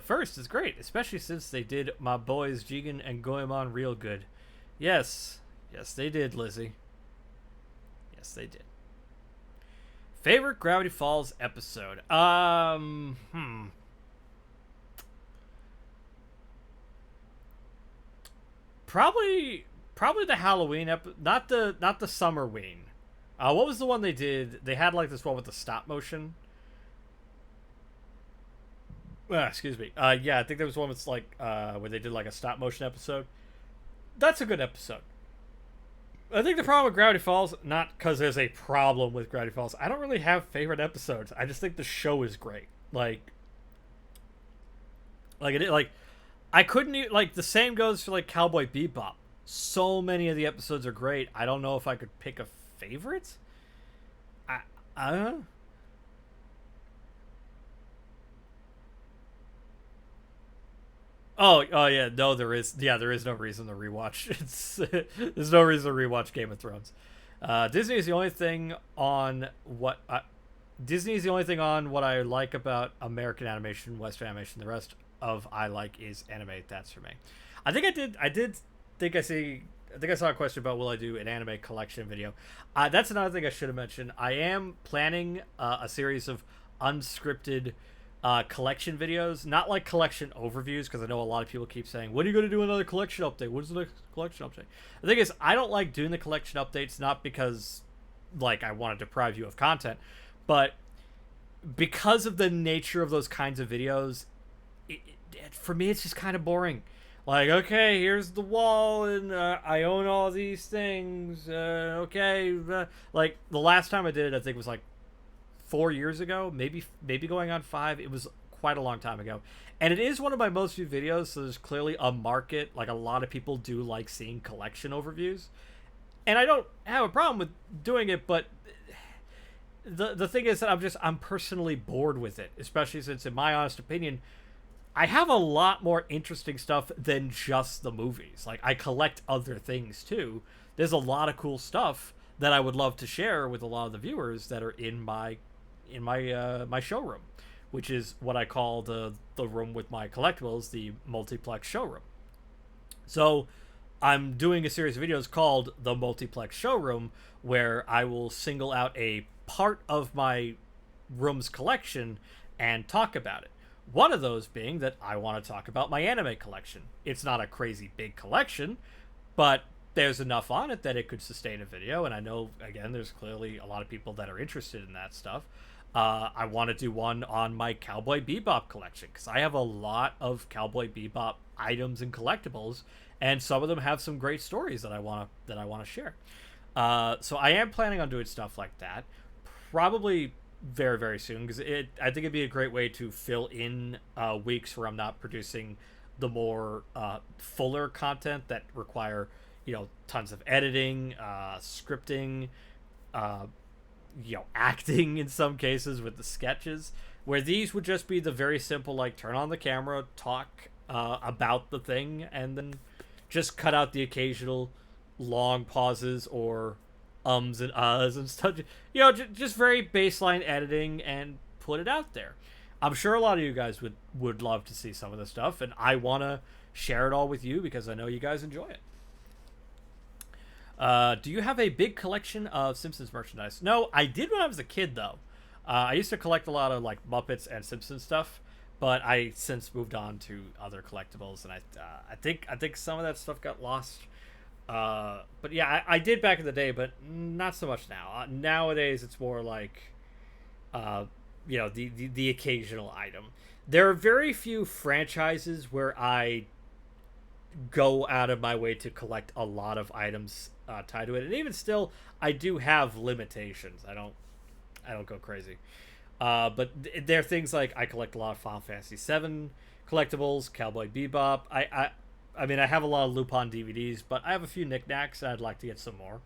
first is great, especially since they did my boys Jigen and Goemon real good. Yes, they did, Lizzie. Yes, they did. Favorite Gravity Falls episode? Probably the Halloween not the Summerween. What was the one they did? They had like this one with the stop motion. Excuse me. Yeah, I think there was one with like where they did like a stop motion episode. That's a good episode. I think the problem with Gravity Falls, not because there's a problem with Gravity Falls. I don't really have favorite episodes. I just think the show is great. Like I couldn't like the same goes for like Cowboy Bebop. So many of the episodes are great. I don't know if I could pick a favorite. I don't know. Oh yeah, no, there is no reason to rewatch. There's no reason to rewatch Game of Thrones. Disney is the only thing on what I like about American animation, Western animation. The rest of I like is anime. That's for me. I think I saw a question about will I do an anime collection video. That's another thing I should have mentioned. I am planning a series of unscripted collection videos, not like collection overviews, because I know a lot of people keep saying, when are you going to do another collection update? When's the next collection update? The thing is, I don't like doing the collection updates, not because like I want to deprive you of content, but because of the nature of those kinds of videos, for me it's just kind of boring. Like, okay, here's the wall, and I own all these things. Like the last time I did it, I think it was like 4 years ago, maybe going on 5. It was quite a long time ago, and it is one of my most viewed videos. So there's clearly a market. Like a lot of people do like seeing collection overviews, and I don't have a problem with doing it. But the thing is that I'm personally bored with it, especially since, in my honest opinion, I have a lot more interesting stuff than just the movies. Like, I collect other things too. There's a lot of cool stuff that I would love to share with a lot of the viewers that are in my showroom, which is what I call the room with my collectibles, the multiplex showroom. So I'm doing a series of videos called the Multiplex Showroom, where I will single out a part of my room's collection and talk about it. One of those being that I want to talk about my anime collection. It's not a crazy big collection, but there's enough on it that it could sustain a video, and I know, again, there's clearly a lot of people that are interested in that stuff. I want to do one on my Cowboy Bebop collection because I have a lot of Cowboy Bebop items and collectibles, and some of them have some great stories that I want to share. So I am planning on doing stuff like that, probably very, very soon, because I think it'd be a great way to fill in weeks where I'm not producing the more fuller content that require, tons of editing, scripting, acting in some cases with the sketches, where these would just be the very simple, like, turn on the camera, talk about the thing, and then just cut out the occasional long pauses or ums and uhs and stuff. Just very baseline editing and put it out there. I'm sure a lot of you guys would love to see some of this stuff, and I want to share it all with you because I know you guys enjoy it. Do you have a big collection of Simpsons merchandise? No, I did when I was a kid, though. I used to collect a lot of, like, Muppets and Simpsons stuff, but I since moved on to other collectibles, and I think some of that stuff got lost. But yeah, I did back in the day, but not so much now. Nowadays, it's more like, the occasional item. There are very few franchises where I go out of my way to collect a lot of items tied to it, and even still, I do have limitations. I don't go crazy. But there are things like I collect a lot of Final Fantasy VII collectibles, Cowboy Bebop. I mean, I have a lot of Lupin DVDs, but I have a few knickknacks. I'd like to get some more.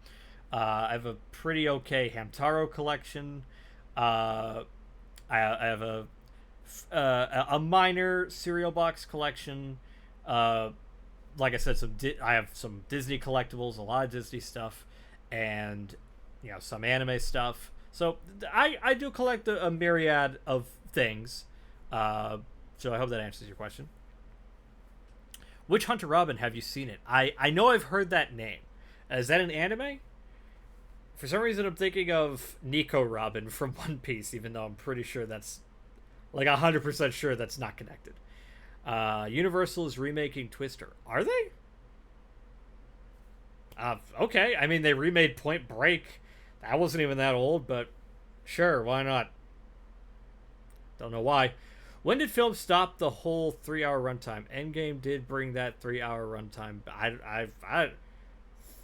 I have a pretty okay Hamtaro collection. I have a minor cereal box collection. Like I said, I have some Disney collectibles, a lot of Disney stuff, and some anime stuff. So I do collect a myriad of things. So I hope that answers your question. Which Hunter Robin have you seen it? I know I've heard that name. Is that an anime? For some reason, I'm thinking of Nico Robin from One Piece, even though I'm pretty sure that's, like, 100% sure that's not connected. Universal is remaking Twister. Are they? Okay. I mean, they remade Point Break. That wasn't even that old, but sure, why not? Don't know why. When did films stop the whole 3-hour runtime? Endgame did bring that 3-hour runtime.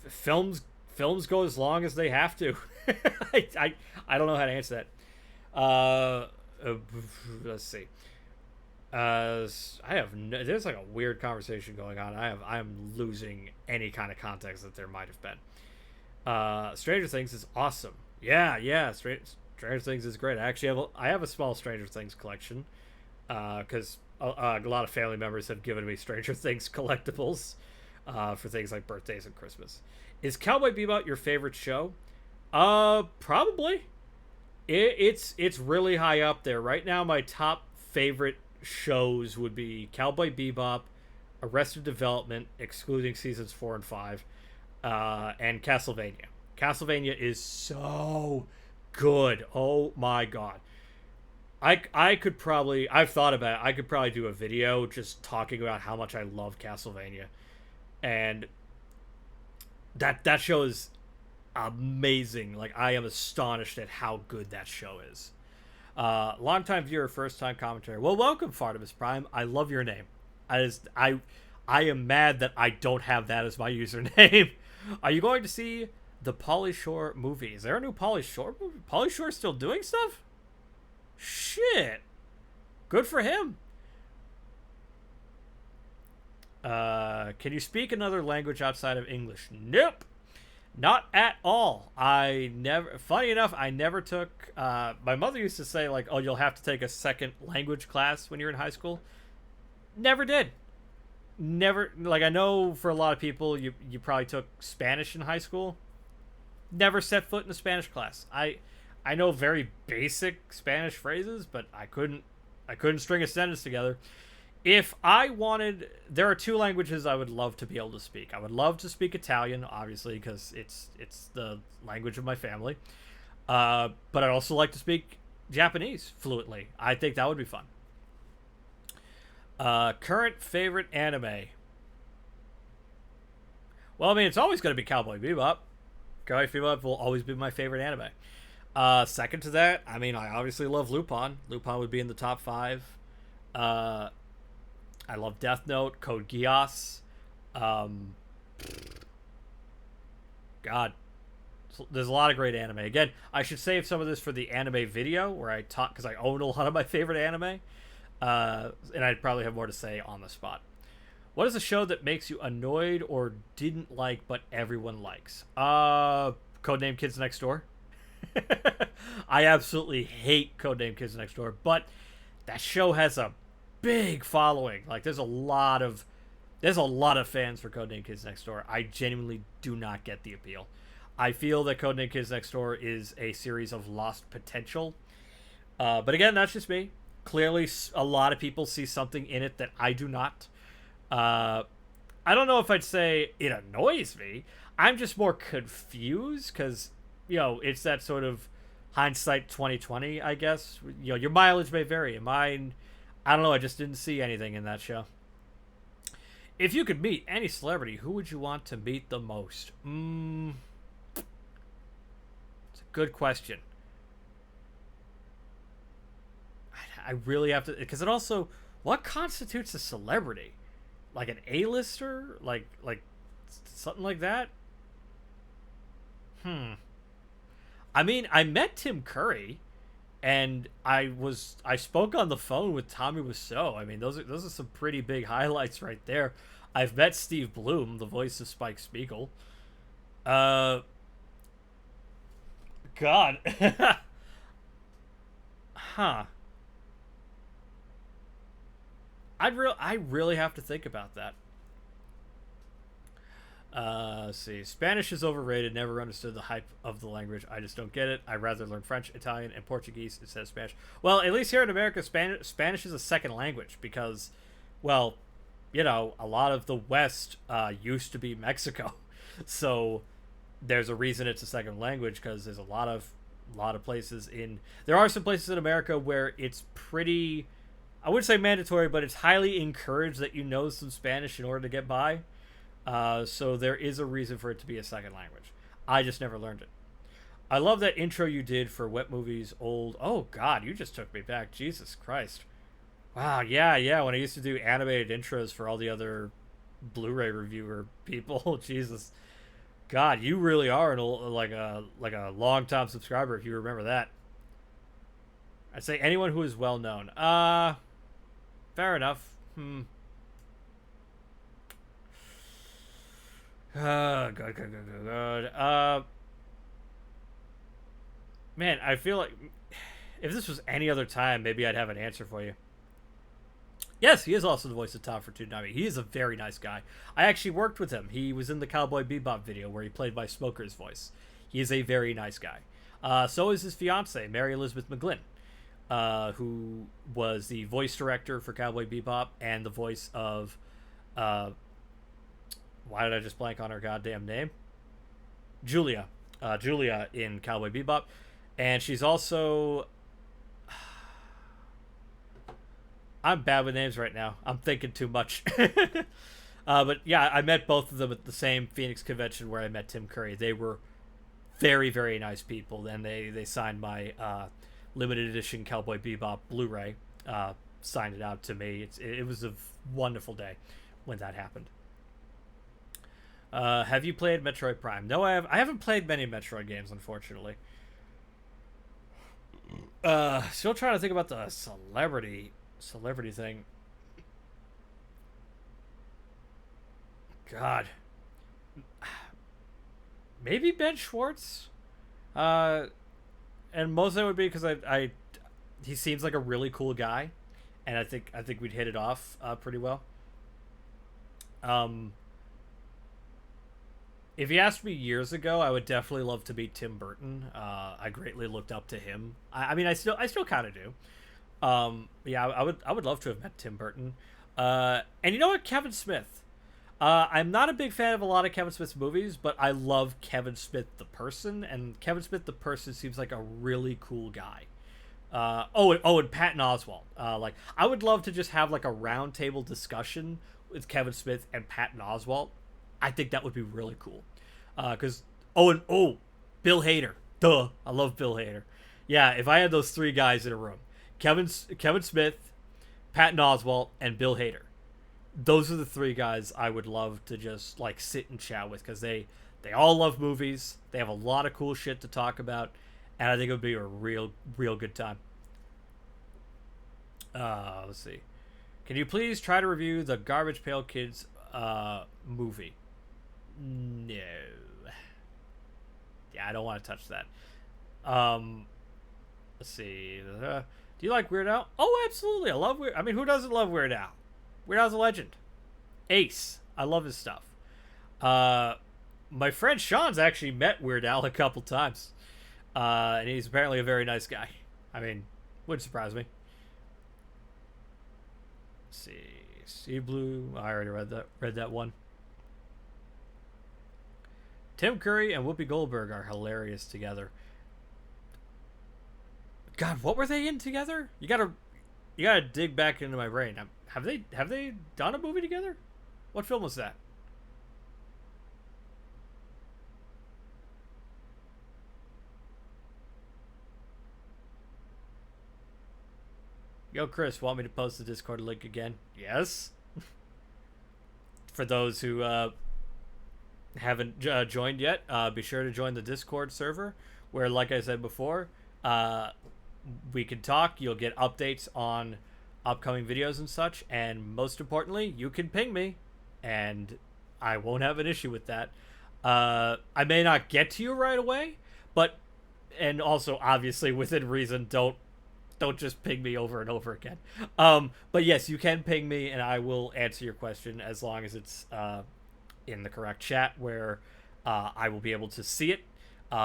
Films go as long as they have to. I don't know how to answer that. Let's see. There's like a weird conversation going on. I'm losing any kind of context that there might have been. Stranger Things is awesome. Yeah. Stranger Things is great. I actually have a small Stranger Things collection. Because a lot of family members have given me Stranger Things collectibles for things like birthdays and Christmas. Is Cowboy Bebop your favorite show? Probably. It's really high up there. Right now, my top favorite shows would be Cowboy Bebop, Arrested Development, excluding seasons 4 and 5, and Castlevania. Castlevania is so good. Oh my god. I've thought about it. I could probably do a video just talking about how much I love Castlevania. And that show is amazing. Like, I am astonished at how good that show is. Longtime viewer, first time commentary. Well, welcome, Fartimus Prime. I love your name. I am mad that I don't have that as my username. Are you going to see the Pauly Shore movie? Is there a new Pauly Shore movie? Pauly Shore still doing stuff? Shit. Good for him. Can you speak another language outside of English? Nope. Not at all. Funny enough, I never took, my mother used to say, like, oh, you'll have to take a second language class when you're in high school. Never did. Never, like, I know for a lot of people, you probably took Spanish in high school. Never set foot in a Spanish class. I know very basic Spanish phrases, but I couldn't string a sentence together. If I wanted, there are two languages I would love to be able to speak. I would love to speak Italian, obviously, because it's the language of my family. But I'd also like to speak Japanese fluently. I think that would be fun. Current favorite anime. Well, I mean, it's always going to be Cowboy Bebop. Cowboy Bebop will always be my favorite anime. Second to that, I mean, I obviously love Lupin. Lupin would be in the top 5. I love Death Note, Code Geass. God, there's a lot of great anime. Again, I should save some of this for the anime video where I talk, because I own a lot of my favorite anime. And I'd probably have more to say on the spot. What is a show that makes you annoyed or didn't like but everyone likes? Codename Kids Next Door. I absolutely hate Codename Kids Next Door, but that show has a big following. Like, there's a lot of fans for Codename Kids Next Door. I genuinely do not get the appeal. I feel that Codename Kids Next Door is a series of lost potential. But again, that's just me. Clearly, a lot of people see something in it that I do not. I don't know if I'd say it annoys me. I'm just more confused because, it's that sort of hindsight 2020, I guess. Your mileage may vary. And mine, I don't know. I just didn't see anything in that show. If you could meet any celebrity, who would you want to meet the most? It's a good question. I really have to, because it also, what constitutes a celebrity? Like an A-lister? Like something like that? I mean, I met Tim Curry, and I spoke on the phone with Tommy Wiseau. I mean, those are some pretty big highlights right there. I've met Steve Bloom, the voice of Spike Spiegel. God. Huh. I really have to think about that. Let's see. Spanish is overrated. Never understood the hype of the language. I just don't get it. I'd rather learn French, Italian, and Portuguese instead of Spanish. Well, at least here in America, Spanish is a second language because, well, a lot of the West used to be Mexico. So there's a reason it's a second language, because there's a lot of places there are some places in America where it's pretty, I wouldn't say mandatory, but it's highly encouraged that you know some Spanish in order to get by. So there is a reason for it to be a second language. I just never learned it. I love that intro you did for Wet Movies Old. Oh, God, you just took me back. Jesus Christ. Wow, yeah. When I used to do animated intros for all the other Blu-ray reviewer people. Jesus. God, you really are like a long-time subscriber if you remember that. I'd say anyone who is well-known. Fair enough. Good. Man, I feel like if this was any other time, maybe I'd have an answer for you. Yes, he is also the voice of Tom for Toonami. He is a very nice guy. I actually worked with him. He was in the Cowboy Bebop video where he played my Smoker's voice. He is a very nice guy. So is his fiance, Mary Elizabeth McGlynn, who was the voice director for Cowboy Bebop and the voice of... why did I just blank on her goddamn name? Julia. Julia in Cowboy Bebop. And she's also... I'm bad with names right now. I'm thinking too much. But yeah, I met both of them at the same Phoenix convention where I met Tim Curry. They were very, very nice people. And they signed my limited edition Cowboy Bebop Blu-ray. Signed it out to me. It was a wonderful day when that happened. Have you played Metroid Prime? No, I haven't played many Metroid games, unfortunately. Still trying to think about the celebrity thing. God. Maybe Ben Schwartz? And most of it would be because he seems like a really cool guy, and I think we'd hit it off pretty well. If you asked me years ago, I would definitely love to meet Tim Burton. I greatly looked up to him. I mean, I still kind of do. Yeah, I would love to have met Tim Burton. And you know what, Kevin Smith. I'm not a big fan of a lot of Kevin Smith's movies, but I love Kevin Smith the person, and Kevin Smith the person seems like a really cool guy. And Patton Oswalt. I would love to just have like a round table discussion with Kevin Smith and Patton Oswalt. I think that would be really cool. Bill Hader. Duh. I love Bill Hader. Yeah, if I had those three guys in a room, Kevin Smith, Patton Oswalt, and Bill Hader, those are the three guys I would love to just like sit and chat with, because they all love movies. They have a lot of cool shit to talk about, and I think it would be a real good time. Let's see. Can you please try to review the Garbage Pail Kids movie? No. Yeah, I don't want to touch that. Let's see. Do you like Weird Al? Oh, absolutely. I love Weird. I mean, who doesn't love Weird Al? Weird Al's a legend. Ace. I love his stuff. My friend Sean's actually met Weird Al a couple times. And he's apparently a very nice guy. I mean, wouldn't surprise me. Let's see. Sea Blue. I already read that one. Tim Curry and Whoopi Goldberg are hilarious together. God, what were they in together? You gotta dig back into my brain. Have they done a movie together? What film was that? Yo, Chris, want me to post the Discord link again? Yes. For those who haven't joined yet, be sure to join the Discord server, where, like I said before, we can talk. You'll get updates on upcoming videos and such, and most importantly, you can ping me, and I won't have an issue with that. I may not get to you right away, and also obviously within reason, don't just ping me over and over again. But yes, you can ping me, and I will answer your question as long as it's in the correct chat where I will be able to see it.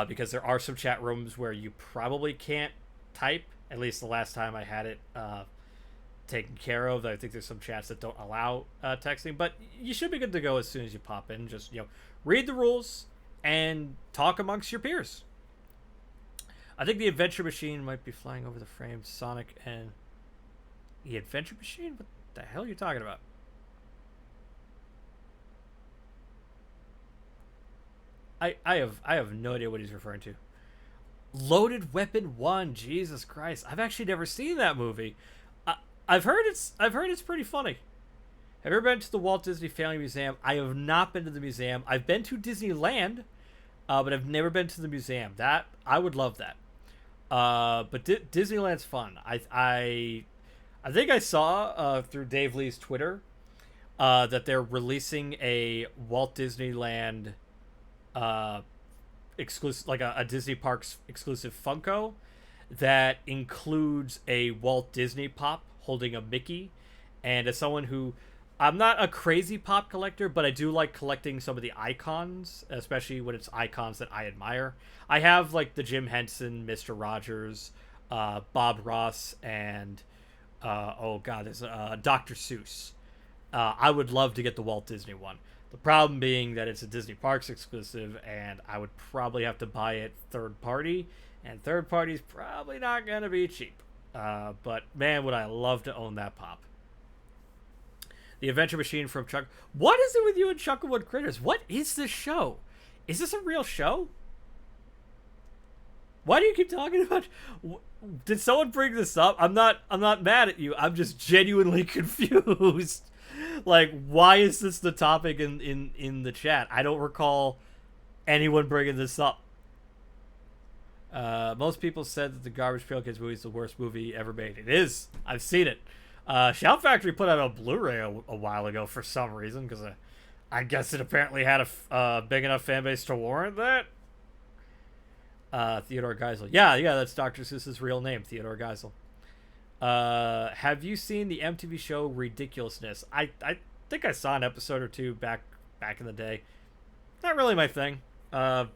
Because there are some chat rooms where you probably can't type. At least the last time I had it taken care of. I think there's some chats that don't allow texting, but you should be good to go as soon as you pop in. Just, read the rules and talk amongst your peers. I think the Adventure Machine might be flying over the frame. Sonic and the Adventure Machine? What the hell are you talking about? I have no idea what he's referring to. Loaded Weapon 1, Jesus Christ. I've actually never seen that movie. I've heard it's pretty funny. Have you ever been to the Walt Disney Family Museum? I have not been to the museum. I've been to Disneyland, but I've never been to the museum. That I would love that. But Disneyland's fun. I think I saw through Dave Lee's Twitter that they're releasing a Walt Disneyland exclusive, like a Disney Parks exclusive Funko that includes a Walt Disney pop holding a Mickey. And as someone who, I'm not a crazy pop collector, but I do like collecting some of the icons, especially when it's icons that I admire. I have like the Jim Henson, Mr. Rogers, Bob Ross, and there's Dr. Seuss. I would love to get the Walt Disney one. The problem being that it's a Disney Parks exclusive, and I would probably have to buy it third party, and third party's probably not going to be cheap. But man, would I love to own that pop. The Adventure Machine from Chuck. What is it with you and Chucklewood Critters? What is this show? Is this a real show? Why do you keep talking about? Did someone bring this up? I'm not mad at you. I'm just genuinely confused. Like, why is this the topic in the chat? I don't recall anyone bringing this up. Most people said that the Garbage Pail Kids movie is the worst movie ever made. It is. I've seen it. Shout Factory put out a Blu-ray a while ago for some reason, because I guess it apparently had a big enough fan base to warrant that. Theodore Geisel. Yeah, that's Dr. Seuss's real name, Theodore Geisel. Have you seen the MTV show Ridiculousness? I think I saw an episode or two back in the day. Not really my thing. Wasn't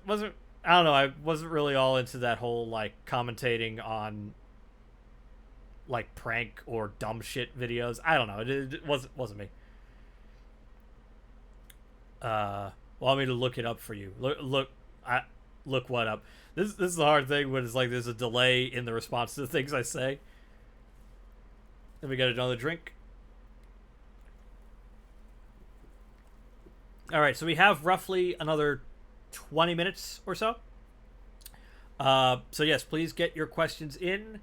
I don't know, I wasn't really all into that whole like commentating on like prank or dumb shit videos. I don't know. It wasn't me. Want me to look it up for you? Look what up. This is the hard thing when it's like there's a delay in the response to the things I say. Then we got another drink. All right, so we have roughly another 20 minutes or so. So yes, please get your questions in,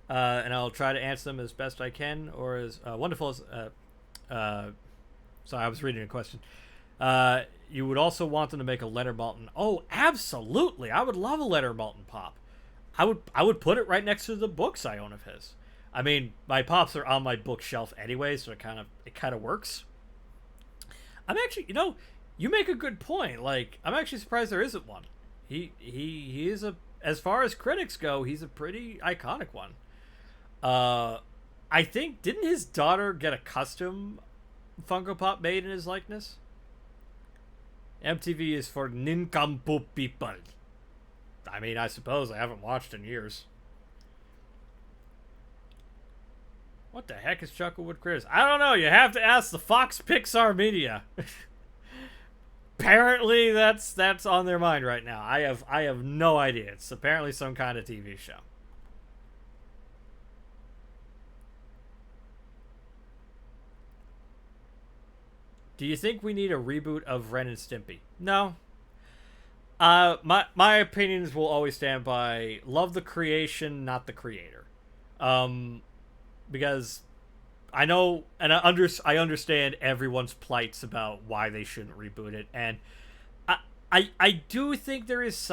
and I'll try to answer them as best I can, or as wonderful as. Sorry, I was reading a question. You would also want them to make a Leonard Maltin. Oh, absolutely! I would love a Leonard Maltin pop. I would put it right next to the books I own of his. I mean, my pops are on my bookshelf anyway, so it kind of works. I'm actually, you make a good point. Like, I'm actually surprised there isn't one. He is as far as critics go, he's a pretty iconic one. I think, didn't his daughter get a custom Funko Pop made in his likeness? MTV is for nincompoop people. I mean, I suppose I haven't watched in years. What the heck is Chucklewood Critters? I don't know. You have to ask the Fox Pixar media. Apparently, that's on their mind right now. I have no idea. It's apparently some kind of TV show. Do you think we need a reboot of Ren and Stimpy? No. My opinions will always stand by love the creation, not the creator. Because I know and I understand everyone's plights about why they shouldn't reboot it, and I do think there's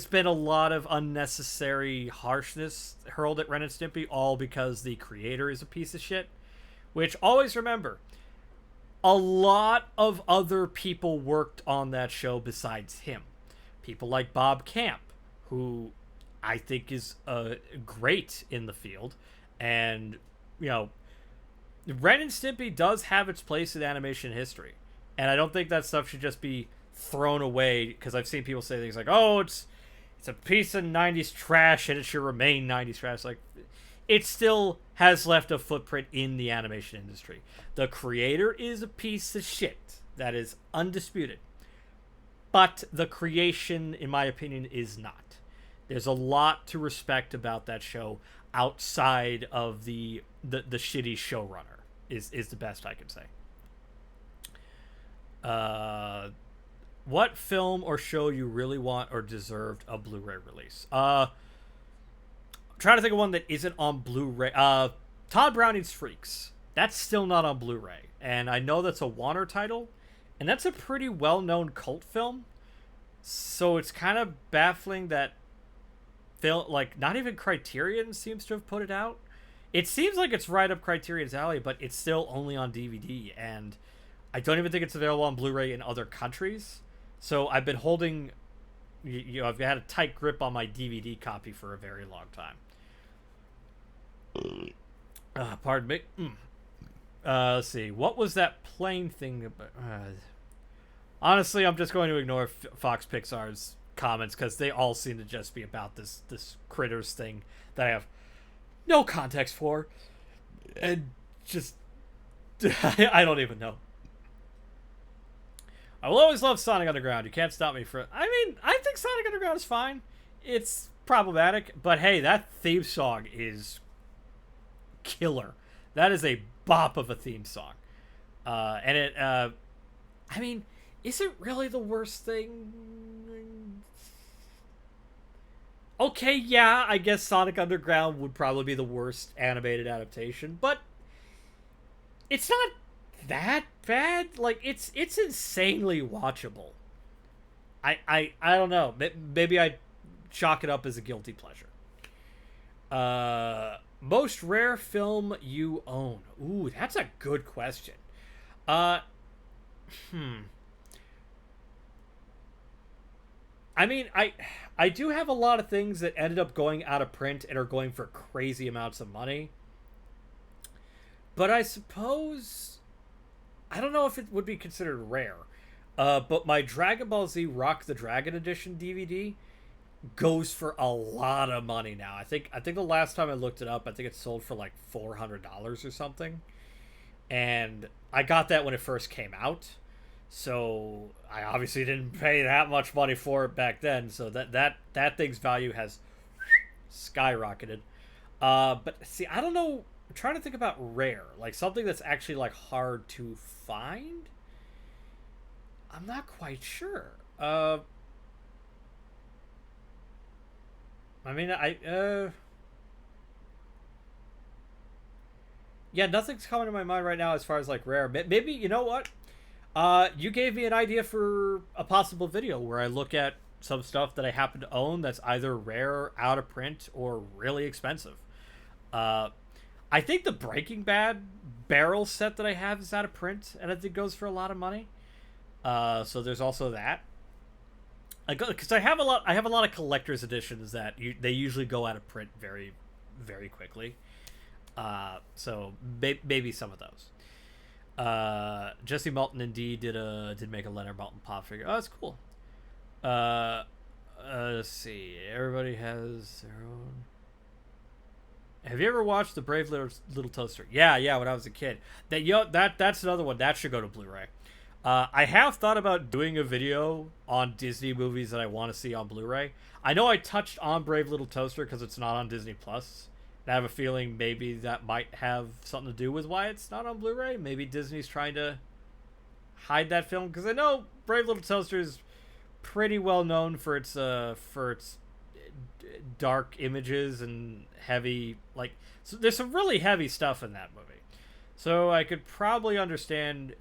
been a lot of unnecessary harshness hurled at Ren and Stimpy, all because the creator is a piece of shit. Which, always remember, a lot of other people worked on that show besides him. People like Bob Camp, who I think is great in the field. And, Ren and Stimpy does have its place in animation history. And I don't think that stuff should just be thrown away, because I've seen people say things like, oh, it's a piece of 90s trash and it should remain 90s trash. Like, it still has left a footprint in the animation industry. The creator is a piece of shit. That is undisputed. But the creation, in my opinion, is not. There's a lot to respect about that show outside of the shitty showrunner, is the best I can say. What film or show you really want or deserved a Blu-ray release? Trying to think of one that isn't on Blu-ray. Todd Browning's Freaks. That's still not on Blu-ray. And I know that's a Warner title. And that's a pretty well-known cult film. So it's kind of baffling that not even Criterion seems to have put it out. It seems like it's right up Criterion's alley, but it's still only on DVD. And I don't even think it's available on Blu-ray in other countries. So I've been holding... I've had a tight grip on my DVD copy for a very long time. Pardon me. Let's see. What was that plane thing about? Honestly, I'm just going to ignore Fox Pixar's comments, because they all seem to just be about this Critters thing that I have no context for. And just... I don't even know. I will always love Sonic Underground. You can't stop me for... I mean, I think Sonic Underground is fine. It's problematic, but hey, that theme song is killer. That is a bop of a theme song. And it... I mean, is it really the worst thing? Okay, yeah, I guess Sonic Underground would probably be the worst animated adaptation, but it's not that bad. Like, it's insanely watchable. I don't know. Maybe I chalk it up as a guilty pleasure. Most rare film you own. Ooh, that's a good question. I mean, I do have a lot of things that ended up going out of print and are going for crazy amounts of money. But I suppose... I don't know if it would be considered rare. But my Dragon Ball Z Rock the Dragon Edition DVD goes for a lot of money now. I think the last time I looked it up, I think it sold for like $400 or something. And I got that when it first came out. So I obviously didn't pay that much money for it back then. So that thing's value has skyrocketed. But see, I don't know. I'm trying to think about rare, like something that's actually like hard to find. I'm not quite sure. I mean, yeah, nothing's coming to my mind right now as far as like rare. Maybe, you know what? You gave me an idea for a possible video where I look at some stuff that I happen to own that's either rare, out of print, or really expensive. I think the Breaking Bad barrel set that I have is out of print, and I think goes for a lot of money. So there's also that. Because I have a lot of collector's editions that they usually go out of print very, very quickly. So maybe some of those. Jesse Malton indeed did make a Leonard Malton pop figure. Oh, that's cool. Let's see. Everybody has their own. Have you ever watched The Brave Little Toaster? Yeah. When I was a kid. That's another one that should go to Blu-ray. I have thought about doing a video on Disney movies that I want to see on Blu-ray. I know I touched on Brave Little Toaster because it's not on Disney Plus. I have a feeling maybe that might have something to do with why it's not on Blu-ray. Maybe Disney's trying to hide that film, because I know Brave Little Toaster is pretty well known for its dark images and heavy, like, so there's some really heavy stuff in that movie. So I could probably understand.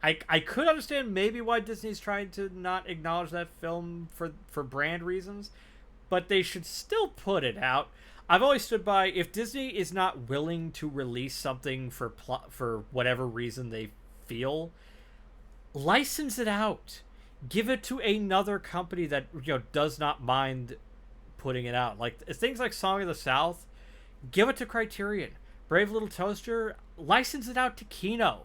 I could understand maybe why Disney's trying to not acknowledge that film for brand reasons, but they should still put it out. I've always stood by, if Disney is not willing to release something for whatever reason they feel, license it out. Give it to another company that, you know, does not mind putting it out. Like things like Song of the South, give it to Criterion. Brave Little Toaster, license it out to Kino.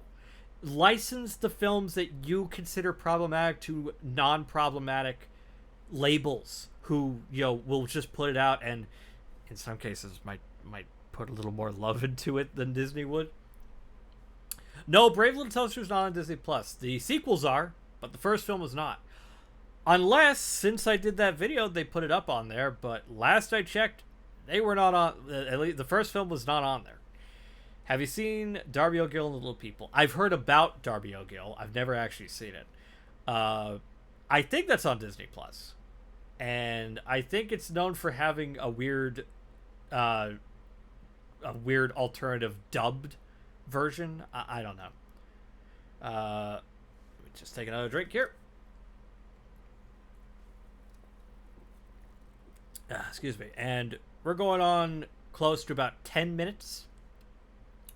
License the films that you consider problematic to non-problematic labels who, you know, will just put it out and in some cases might put a little more love into it than Disney would. No, Brave Little Toaster is not on Disney Plus. The sequels are, but the first film is not. Unless, since I did that video, they put it up on there, but last I checked, they were not on, at least the first film was not on there. Have you seen Darby O'Gill and the Little People? I've heard about Darby O'Gill. I've never actually seen it. I think that's on Disney Plus, and I think it's known for having a weird alternative dubbed version. I don't know. Let me just take another drink here. Excuse me. And we're going on close to about 10 minutes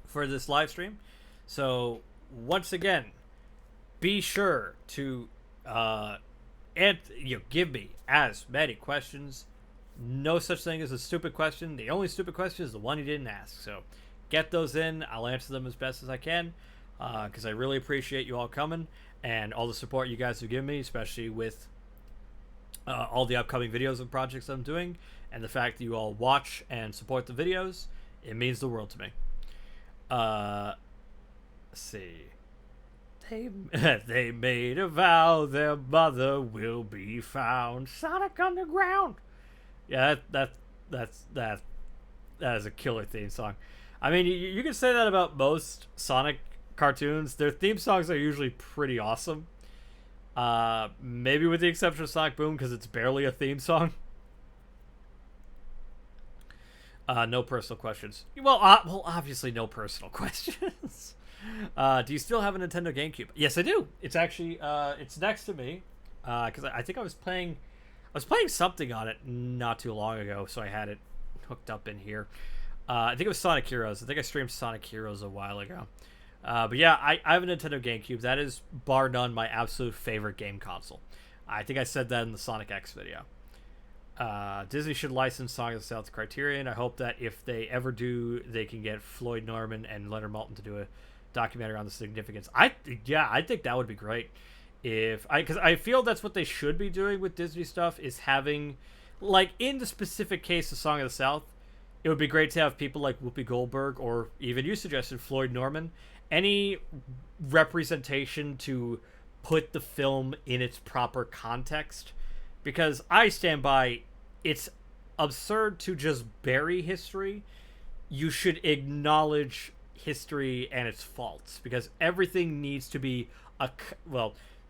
for this live stream. So once again, be sure to give me as many questions. No such thing as a stupid question. The only stupid question is the one you didn't ask. So get those in. I'll answer them as best as I can, because I really appreciate you all coming and all the support you guys have given me, especially with all the upcoming videos and projects I'm doing, and the fact that you all watch and support the videos. It means the world to me. Let's see. They made a vow their mother will be found. Sonic Underground. Yeah, that is a killer theme song. I mean, you can say that about most Sonic cartoons. Their theme songs are usually pretty awesome. Maybe with the exception of Sonic Boom, because it's barely a theme song. No personal questions. Well, obviously no personal questions. Do you still have a Nintendo GameCube? Yes, I do. It's actually it's next to me, because I think I was playing something on it not too long ago, so I had it hooked up in here. I think it was Sonic Heroes. I think I streamed Sonic Heroes a while ago. But yeah, I have a Nintendo GameCube. That is, bar none, my absolute favorite game console. I think I said that in the Sonic X video. Disney should license Song of the South to Criterion. I hope that if they ever do, they can get Floyd Norman and Leonard Maltin to do a documentary on the significance. I think that would be great. Because I feel that's what they should be doing with Disney stuff, is having, like, in the specific case of Song of the South, it would be great to have people like Whoopi Goldberg, or even you suggested Floyd Norman, any representation to put the film in its proper context. Because I stand by, it's absurd to just bury history. You should acknowledge history and its faults, because everything needs to be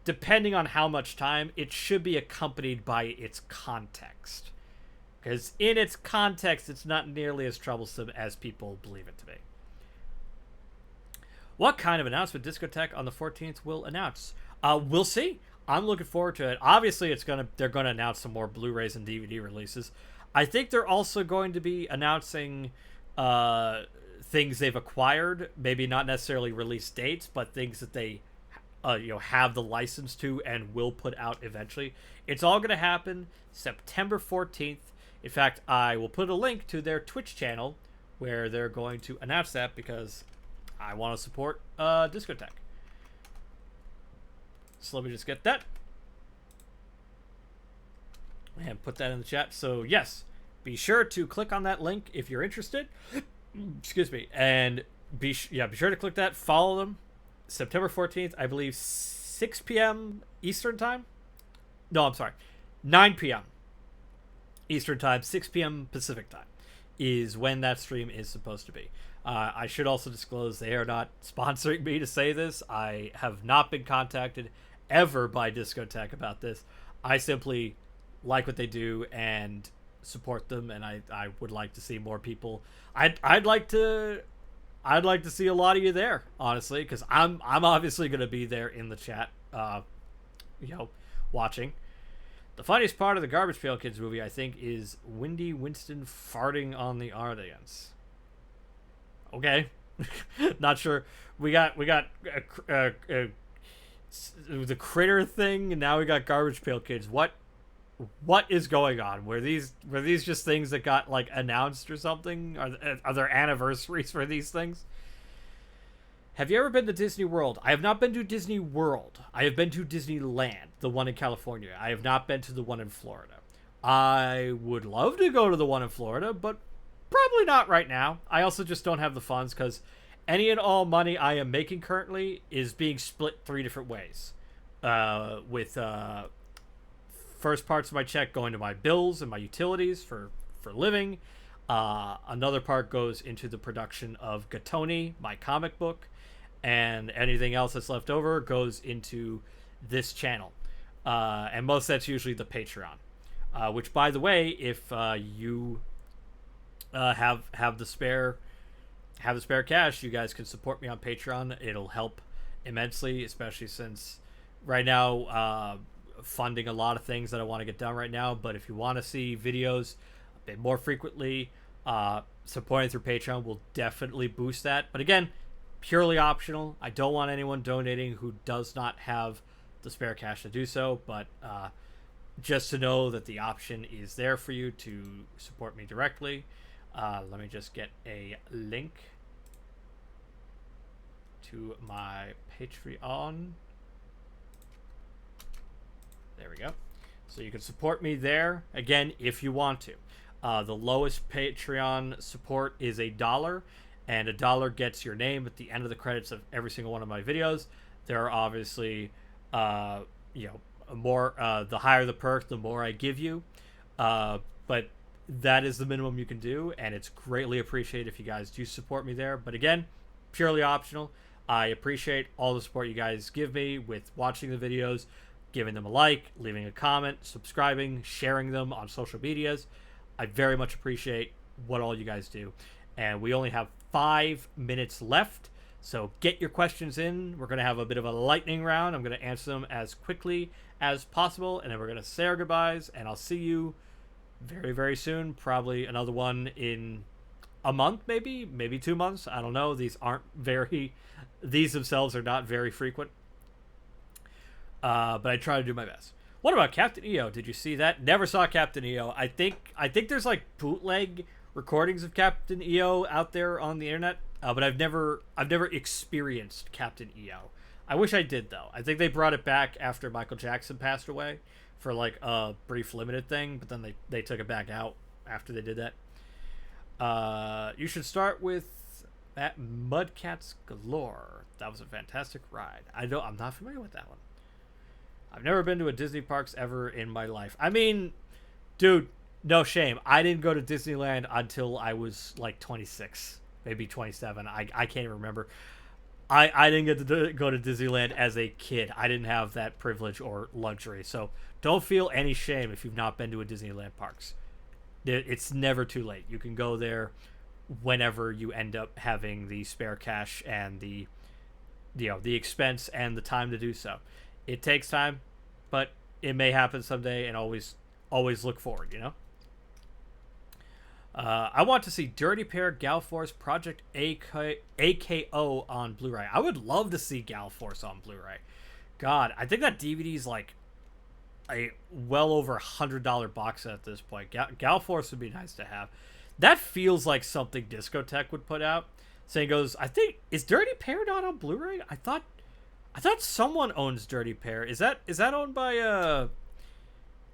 depending on how much time, it should be accompanied by its context. Because in its context, it's not nearly as troublesome as people believe it to be. What kind of announcement Discotheque on the 14th will announce? We'll see. I'm looking forward to it. Obviously, they're gonna announce some more Blu-rays and DVD releases. I think they're also going to be announcing things they've acquired. Maybe not necessarily release dates, but things that they have the license to and will put out eventually. It's all going to happen September 14th. In fact, I will put a link to their Twitch channel where they're going to announce that because I want to support Discotheque. So let me just get that and put that in the chat. So yes, be sure to click on that link if you're interested. Excuse me, and be sure to click that. Follow them. September 14th, I believe, 6 p.m. Eastern time. No, I'm sorry, 9 p.m. Eastern time, 6 p.m. Pacific time is when that stream is supposed to be. I should also disclose they are not sponsoring me to say this. I have not been contacted ever by Discotheque about this. I simply like what they do and support them, and I would like to see more people. I'd like to see a lot of you there, honestly, because I'm obviously going to be there in the chat, watching. The funniest part of the Garbage Pail Kids movie, I think, is Windy Winston farting on the audience. Okay, not sure. We got the critter thing, and now we got Garbage Pail Kids. What is going on? Were these just things that got like announced or something? Are there anniversaries for these things? Have you ever been to Disney World? I have not been to Disney World. I have been to Disneyland, the one in California. I have not been to the one in Florida. I would love to go to the one in Florida, but probably not right now. I also just don't have the funds because any and all money I am making currently is being split 3 different ways. With first parts of my check going to my bills and my utilities for living. Another part goes into the production of Gatoni, my comic book, and anything else that's left over goes into this channel. And most that's usually the Patreon. Which, by the way, if you have the spare cash, you guys can support me on Patreon. It'll help immensely, especially since right now funding a lot of things that I want to get done right now. But if you want to see videos a bit more frequently, supporting through Patreon will definitely boost that. But again, purely optional. I don't want anyone donating who does not have the spare cash to do so, but just to know that the option is there for you to support me directly. Let me just get a link to my Patreon. There we go. So you can support me there, again, if you want to. The lowest Patreon support is $1, and $1 gets your name at the end of the credits of every single one of my videos. There are obviously, more, the higher the perk, the more I give you. But that is the minimum you can do, and it's greatly appreciated if you guys do support me there. But again, purely optional. I appreciate all the support you guys give me with watching the videos, giving them a like, leaving a comment, subscribing, sharing them on social medias. I very much appreciate what all you guys do. And we only have 5 minutes left, so get your questions in. We're going to have a bit of a lightning round. I'm going to answer them as quickly as possible, and then we're going to say our goodbyes, and I'll see you very, very soon. Probably another one in a month, maybe 2 months. I don't know. These themselves are not very frequent. But I try to do my best. What about Captain EO? Did you see that? Never saw Captain EO. I think there's like bootleg recordings of Captain EO out there on the internet, but I've never experienced Captain EO. I wish I did though. I think they brought it back after Michael Jackson passed away for like a brief limited thing, but then they took it back out after they did that. You should start with that Mudcats Galore. That was a fantastic ride. I'm not familiar with that one. I've never been to a Disney parks ever in my life. I mean, dude, no shame. I didn't go to Disneyland until I was like 26, maybe 27. I can't even remember. I didn't get to go to Disneyland as a kid. I didn't have that privilege or luxury. So don't feel any shame if you've not been to a Disneyland parks. It's never too late. You can go there whenever you end up having the spare cash and the expense and the time to do so. It takes time, but it may happen someday, and always look forward, I want to see Dirty Pair, Gal Force, Project AKO on Blu-ray. I would love to see Gal Force on Blu-ray. God, I think that DVD is like a well over $100 box set at this point. Gal Force would be nice to have. That feels like something Discotheque would put out. Saying goes, I think, is Dirty Pair not on Blu-ray? I thought someone owns Dirty Pair. Is that owned by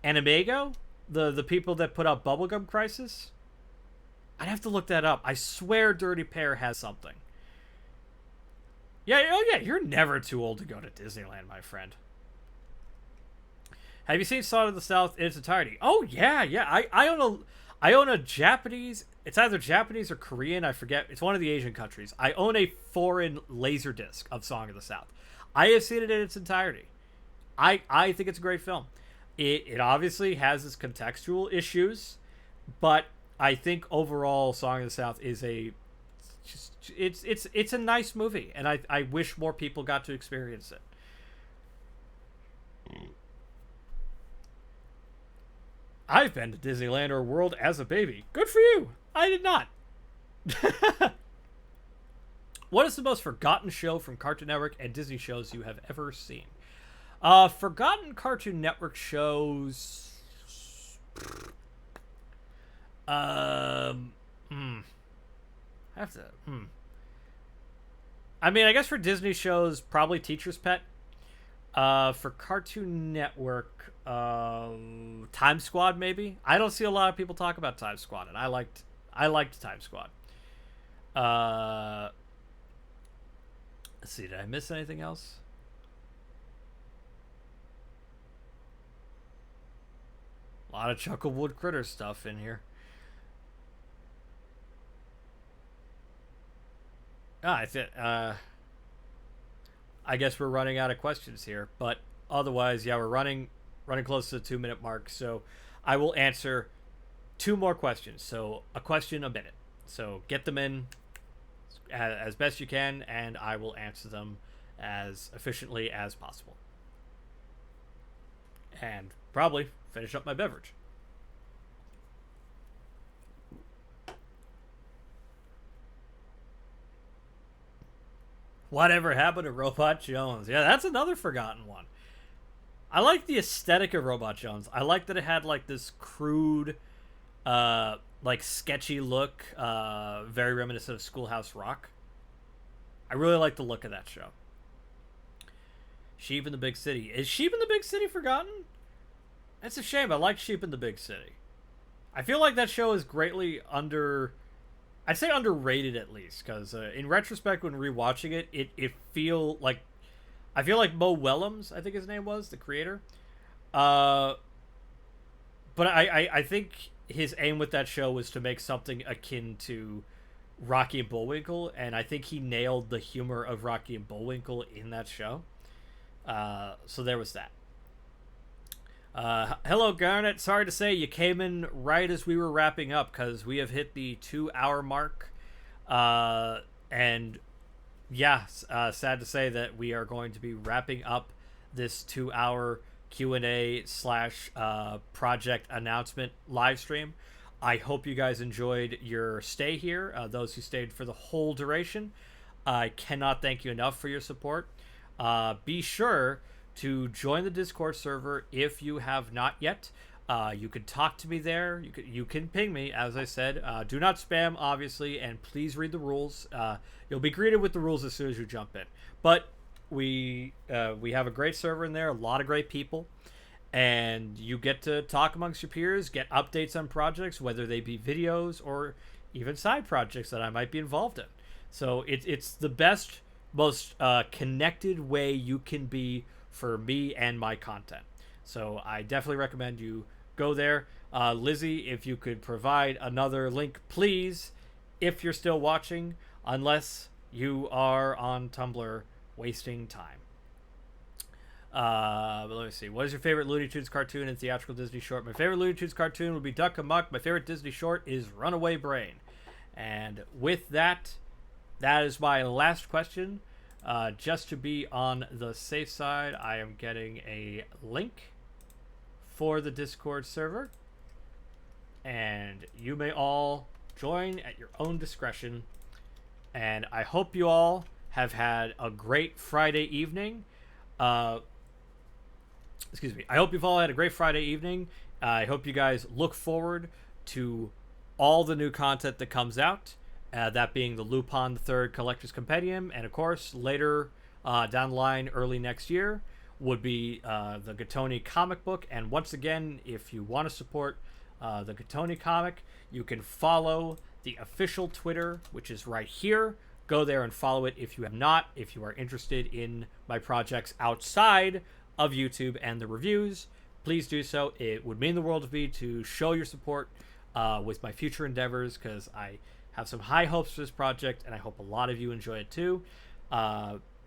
Animago? The people that put out Bubblegum Crisis? I'd have to look that up. I swear Dirty Pair has something. Yeah, oh yeah, you're never too old to go to Disneyland, my friend. Have you seen Song of the South in its entirety? Oh yeah. I own a Japanese, it's either Japanese or Korean, I forget. It's one of the Asian countries. I own a foreign Laserdisc of Song of the South. I have seen it in its entirety. I think it's a great film. It obviously has its contextual issues, but I think overall Song of the South is it's a nice movie, and I wish more people got to experience it. I've been to Disneyland or World as a baby. Good for you. I did not. What is the most forgotten show from Cartoon Network and Disney shows you have ever seen? Forgotten Cartoon Network shows. I have to. I mean, I guess for Disney shows, probably Teacher's Pet. For Cartoon Network, Time Squad maybe. I don't see a lot of people talk about Time Squad, and I liked Time Squad. Let's see, did I miss anything else? A lot of Chucklewood Critter stuff in here. I guess we're running out of questions here, but otherwise, yeah, we're running close to the 2-minute mark, so I will answer 2 more questions. So a question a minute. So get them in as best you can, and I will answer them as efficiently as possible. And probably finish up my beverage. Whatever happened to Robot Jones? Yeah, that's another forgotten one. I like the aesthetic of Robot Jones. I like that it had like this crude, like sketchy look, very reminiscent of Schoolhouse Rock. I really like the look of that show. Sheep in the Big City. Is Sheep in the Big City forgotten? That's a shame. I like Sheep in the Big City. I feel like that show is greatly I'd say underrated at least, because in retrospect, when rewatching it, I feel like Mo Willems, I think his name was, the creator. But I think his aim with that show was to make something akin to Rocky and Bullwinkle, and I think he nailed the humor of Rocky and Bullwinkle in that show. So there was that. Hello, Garnet. Sorry to say you came in right as we were wrapping up, because we have hit the 2-hour mark. And yeah, sad to say that we are going to be wrapping up this 2-hour Q&A / project announcement live stream. I hope you guys enjoyed your stay here. Those who stayed for the whole duration, I cannot thank you enough for your support. Be sure to join the Discord server if you have not yet. You can talk to me there. You can ping me, as I said. Do not spam, obviously, and please read the rules. You'll be greeted with the rules as soon as you jump in. But we have a great server in there, a lot of great people, and you get to talk amongst your peers, get updates on projects, whether they be videos or even side projects that I might be involved in. So it's the best, most connected way you can be for me and my content. So I definitely recommend you go there. Lizzie, if you could provide another link, please, if you're still watching, unless you are on Tumblr wasting time. But let me see. What is your favorite Looney Tunes cartoon and theatrical Disney short? My favorite Looney Tunes cartoon would be Duck Amuck. My favorite Disney short is Runaway Brain. And with that, that is my last question. Just to be on the safe side, I am getting a link for the Discord server. And you may all join at your own discretion. And I hope you all have had a great Friday evening. Excuse me. I hope you've all had a great Friday evening. I hope you guys look forward to all the new content that comes out. That being the Lupin the Third Collector's Compendium. And of course, later down the line, early next year, would be the Gattoni comic book. And once again, if you want to support the Gattoni comic, you can follow the official Twitter, which is right here. Go there and follow it if you have not. If you are interested in my projects outside of YouTube and the reviews, please do so. It would mean the world to me to show your support with my future endeavors, because I have some high hopes for this project, and I hope a lot of you enjoy it too.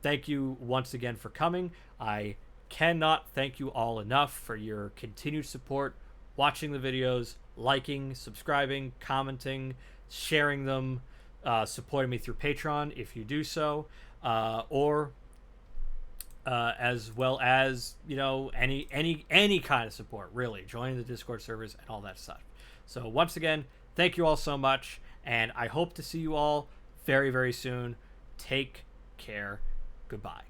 Thank you once again for coming. I cannot thank you all enough for your continued support, watching the videos, liking, subscribing, commenting, sharing them, supporting me through Patreon if you do so, or as well as, you know, any kind of support, really, joining the Discord servers and all that stuff. So once again, thank you all so much, and I hope to see you all very, very soon. Take care. Goodbye.